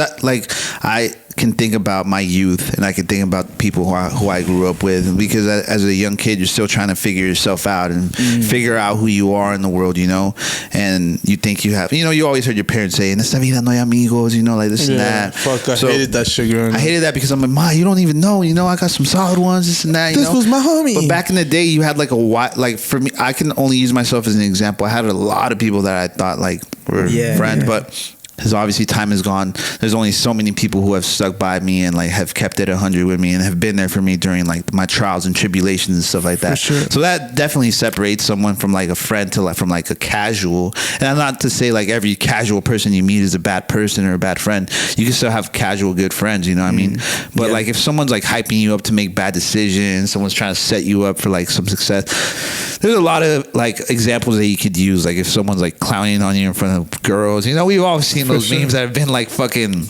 I can think about my youth and I can think about people who I grew up with, because as a young kid you're still trying to figure yourself out and figure out who you are in the world, you know, and you think you have, you know, you always heard your parents say, en esta vida no hay amigos, you know, like this and that. Fuck, I hated that shit. I hated that because I'm like, Ma, you don't even know, you know, I got some solid ones, this and that, you this know? was my homie. But back in the day you had like like for me, I can only use myself as an example. I had a lot of people that I thought like were friends, but because obviously time has gone. There's only so many people who have stuck by me and like have kept it 100 with me and have been there for me during like my trials and tribulations and stuff like that. For sure. So that definitely separates someone from like a friend to like from like a casual. And I'm not to say like every casual person you meet is a bad person or a bad friend. You can still have casual good friends, you know what I mean? But like if someone's like hyping you up to make bad decisions, someone's trying to set you up for like some success. There's a lot of like examples that you could use. Like if someone's like clowning on you in front of girls, you know, we've all seen those memes that have been like fucking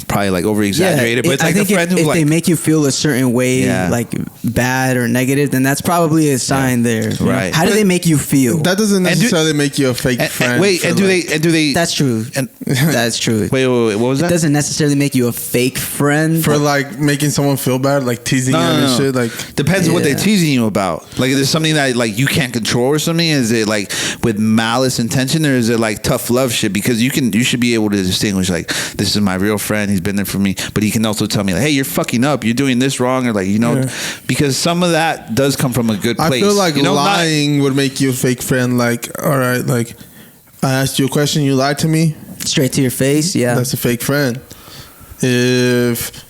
probably like over exaggerated. But it's I like think a friend if who's like, they make you feel a certain way, like bad or negative, then that's probably a sign there. Right. How do they make you feel? That doesn't necessarily make you a fake friend. Do they? That's true. That's true. Wait, what was that? It doesn't necessarily make you a fake friend for like making someone feel bad, like teasing you and shit. Like depends on what they're teasing you about. Like, is there something that like you can't control or something? Is it like with malice intention, or is it like tough love shit? Because you should be able to distinguish like, this is my real friend. He's been there for me, but he can also tell me like, hey, you're fucking up. You're doing this wrong, or like, you know, because some of that does come from a good place. I feel like lying would would make you a fake friend. Like, all right, like I asked you a question, you lied to me straight to your face. Yeah, that's a fake friend. If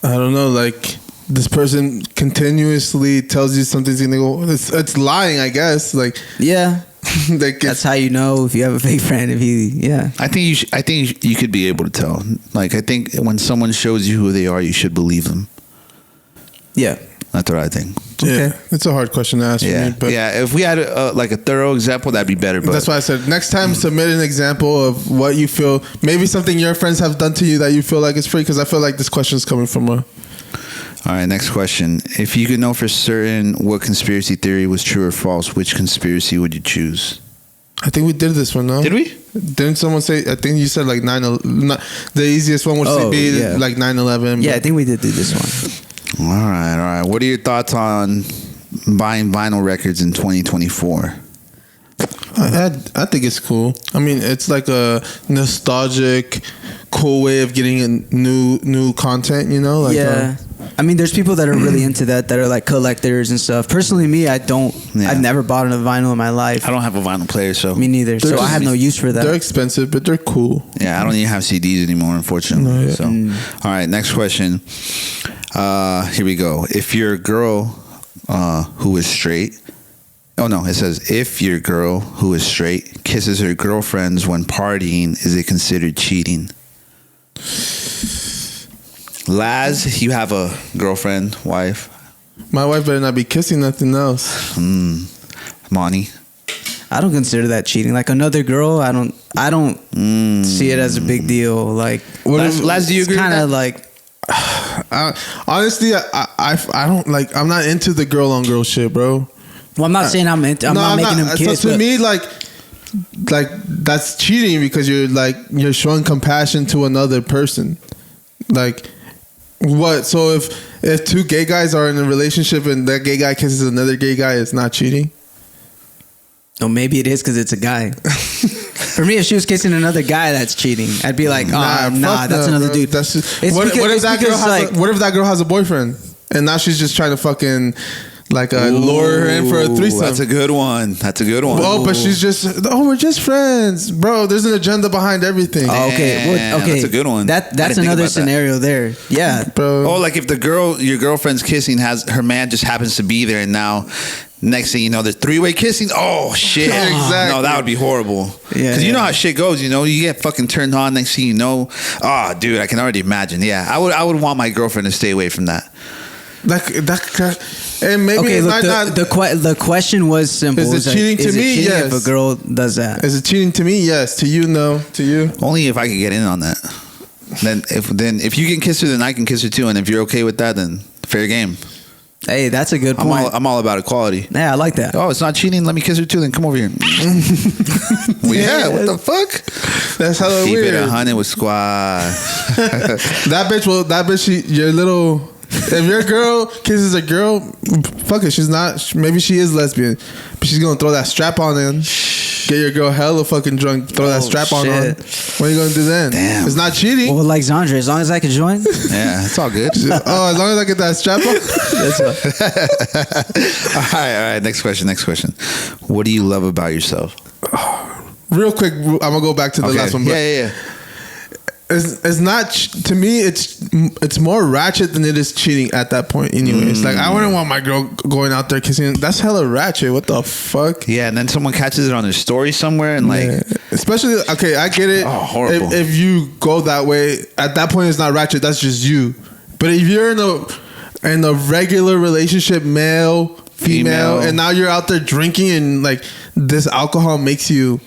I don't know, like this person continuously tells you something's gonna go, it's lying, I guess. Like, yeah. Like that's how you know if you have a fake friend. If I think you could be able to tell. Like, I think when someone shows you who they are, you should believe them. Yeah, that's what I think. Yeah, it's a hard question to ask for me. But if we had like a thorough example, that'd be better. But that's why I said next time submit an example of what you feel. Maybe something your friends have done to you that you feel like is free. Because I feel like this question is coming from a. All right, next question. If you could know for certain what conspiracy theory was true or false, which conspiracy would you choose? I think we did this one, no? Did we? Didn't someone say, I think you said like 9/11. The easiest one would be like 9/11. Yeah, I think we did do this one. All right. What are your thoughts on buying vinyl records in 2024? I think it's cool. I mean, it's like a nostalgic, cool way of getting a new content, you know? Like, I mean, there's people that are really into that are like collectors and stuff. Personally, me, I don't. Yeah. I've never bought a vinyl in my life. I don't have a vinyl player, so me neither. So I have no use for that. They're expensive, but they're cool. Yeah, I don't even have CDs anymore, unfortunately. So, all right, next question. Here we go. If you're a girl who is straight. Oh no, it says if your girl who is straight kisses her girlfriends when partying, is it considered cheating? Laz, you have a girlfriend, wife. My wife better not be kissing nothing else. Monty, I don't consider that cheating. Like another girl, I don't see it as a big deal. Like, Laz, do you agree? Kind of like. Honestly, I don't like. I'm not into the girl on girl shit, bro. Well, I'm not saying I'm making them kiss. So to me, like that's cheating because you're showing compassion to another person. Like, what? So if two gay guys are in a relationship and that gay guy kisses another gay guy, it's not cheating? Oh, maybe it is because it's a guy. For me, if she was kissing another guy, that's cheating. I'd be like, nah, that's another dude. That's just, what if that girl has a boyfriend and now she's just trying to fucking lure her in for a threesome? That's a good one. Well, but she's just, we're just friends, bro. There's an agenda behind everything. Oh, okay, that's a good one. That's another scenario there. Yeah, bro. Oh, like if your girlfriend's kissing, her man just happens to be there, and now next thing you know, there's three-way kissing. Oh shit! Exactly. No, that would be horrible. Yeah, because you know how shit goes. You know, you get fucking turned on. Next thing you know, dude, I can already imagine. Yeah, I would want my girlfriend to stay away from that. And maybe the question was simple. Is it cheating to me? Yes. If a girl does that, is it cheating to me? Yes. To you, no. To you, only if I could get in on that. Then if you can kiss her, then I can kiss her too. And if you're okay with that, then fair game. Hey, that's a good point. I'm all about equality. Yeah, I like that. Oh, it's not cheating. Let me kiss her too. Then come over here. Well, yeah, what the fuck? That's hella weird. Keep it 100 with squad. That bitch, your little. If your girl kisses a girl, fuck it. She's not. Maybe she is lesbian, but she's gonna throw that strap on in. Get your girl hella fucking drunk. Throw that strap on. What are you gonna do then? Damn. It's not cheating. Well, like Zandra, as long as I can join. Yeah, it's all good. As long as I get that strap on. That's all right. Next question. What do you love about yourself? Real quick, I'm gonna go back to the last one. Yeah. It's not, to me, it's more ratchet than it is cheating at that point anyways. Like, I wouldn't want my girl going out there kissing. That's hella ratchet. What the fuck? Yeah, and then someone catches it on their story somewhere and especially, okay, I get it. Oh, horrible. If you go that way, at that point it's not ratchet, that's just you. But if you're in a regular relationship, male, female, and now you're out there drinking and like this alcohol makes you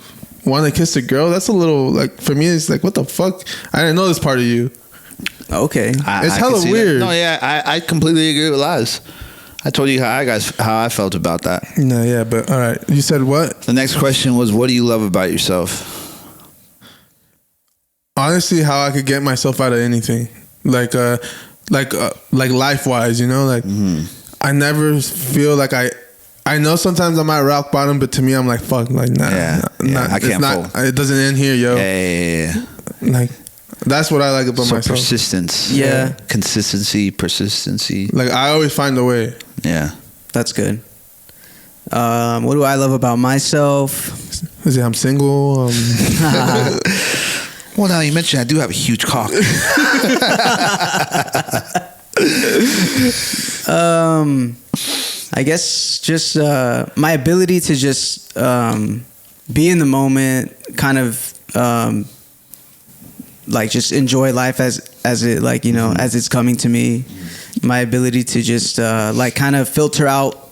want to kiss a girl, that's a little, like, for me it's like, what the fuck? I didn't know this part of you. Okay. It's I hella can see weird. that. No, yeah, I completely agree with Laz. I told you how I felt about that. No, yeah, but all right. You said what? The next question was, what do you love about yourself? Honestly, how I could get myself out of anything, like life wise, you know, like I never feel like I know sometimes I'm at rock bottom, but to me, I'm like, fuck, like nah, I can't fold. It doesn't end here, yo. Yeah. Like that's what I like about myself. Persistence. Yeah. Consistency, persistency. Like I always find a way. Yeah. That's good. What do I love about myself? Is it I'm single? Well, now you mentioned I do have a huge cock. I guess just my ability to just be in the moment, kind of like just enjoy life as it, like, you know, as it's coming to me. My ability to just like kind of filter out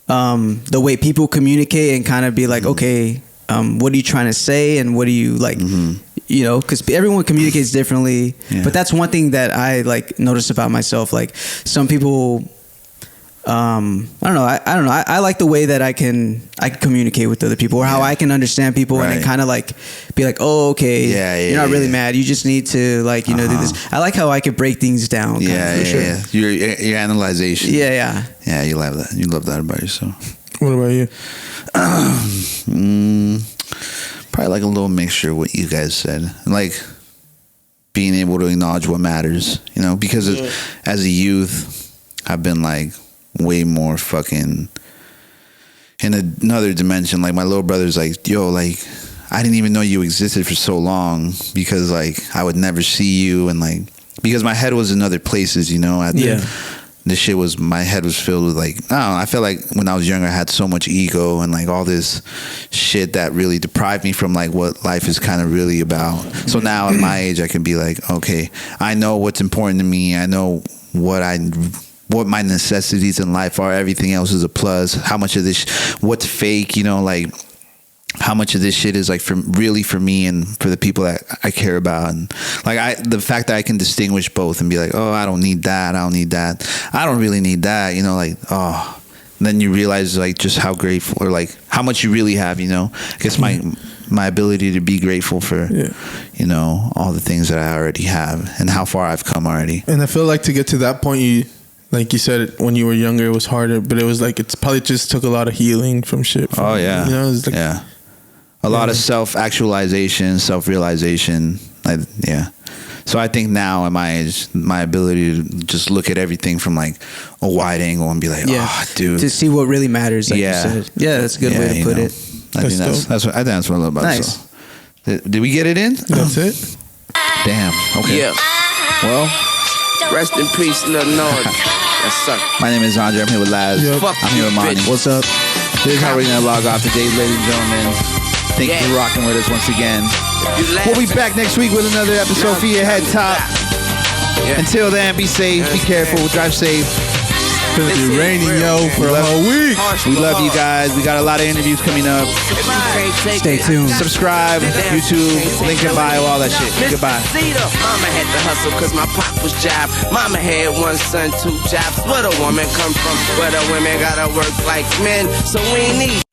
the way people communicate and kind of be like, okay, what are you trying to say, and what do you like, you know, because everyone communicates differently. But that's one thing that I like notice about myself. Like some people, I don't know. I like the way that I can communicate with other people, or how I can understand people, and then kind of like be like, oh, okay, you're not really mad. You just need to, like, you know, do this. I like how I could break things down. Yeah. Your analyzation. Yeah. You love that. You love that about yourself. What about you? Probably like a little mixture of what you guys said, like being able to acknowledge what matters, you know, because as a youth, I've been like way more fucking in another dimension. Like my little brother's like, yo, like I didn't even know you existed for so long, because like I would never see you, and like because my head was in other places, you know. This shit was, my head was filled with like, I don't know, I felt like when I was younger I had so much ego and like all this shit that really deprived me from like what life is kind of really about. So now at my age I can be like, okay, I know what's important to me. I know what my necessities in life are. Everything else is a plus. How much of this, what's fake, you know, like how much of this shit is like really for me and for the people that I care about. And like the fact that I can distinguish both and be like, oh, I don't need that, I don't need that, I don't really need that, you know, like, oh, and then you realize like just how grateful, or like how much you really have, you know. I guess my ability to be grateful for you know, all the things that I already have and how far I've come already. And I feel like to get to that point, like you said, when you were younger it was harder, but it was like, it's probably just took a lot of healing from shit. Oh yeah, you know, it's like, a lot of self-actualization, self-realization. So I think now at my age, my ability to just look at everything from like a wide angle and be like, oh, dude, to see what really matters. Like you said. Yeah, that's a good way to put it. I think that's what I love about it. So, did we get it in? That's it. Damn. Okay. Yeah. Well, rest in peace, Lil Nord. Yes, sir. My name is Andre. I'm here with Laz. I'm here with Monty. What's up? This is how we're gonna log off today, ladies and gentlemen. Thank you for rocking with us once again. We'll be back next week with another episode for your head top. Until then, be safe, be careful, drive safe. It's gonna be raining, yo, for a whole week. We love you guys. We got a lot of interviews coming up. Stay tuned. Subscribe, YouTube, link in bio, all that shit. Goodbye. Mama had to hustle cause my pop was job. Mama had one son, 2 jobs. Where the woman come from? Where the women gotta work like men. So we need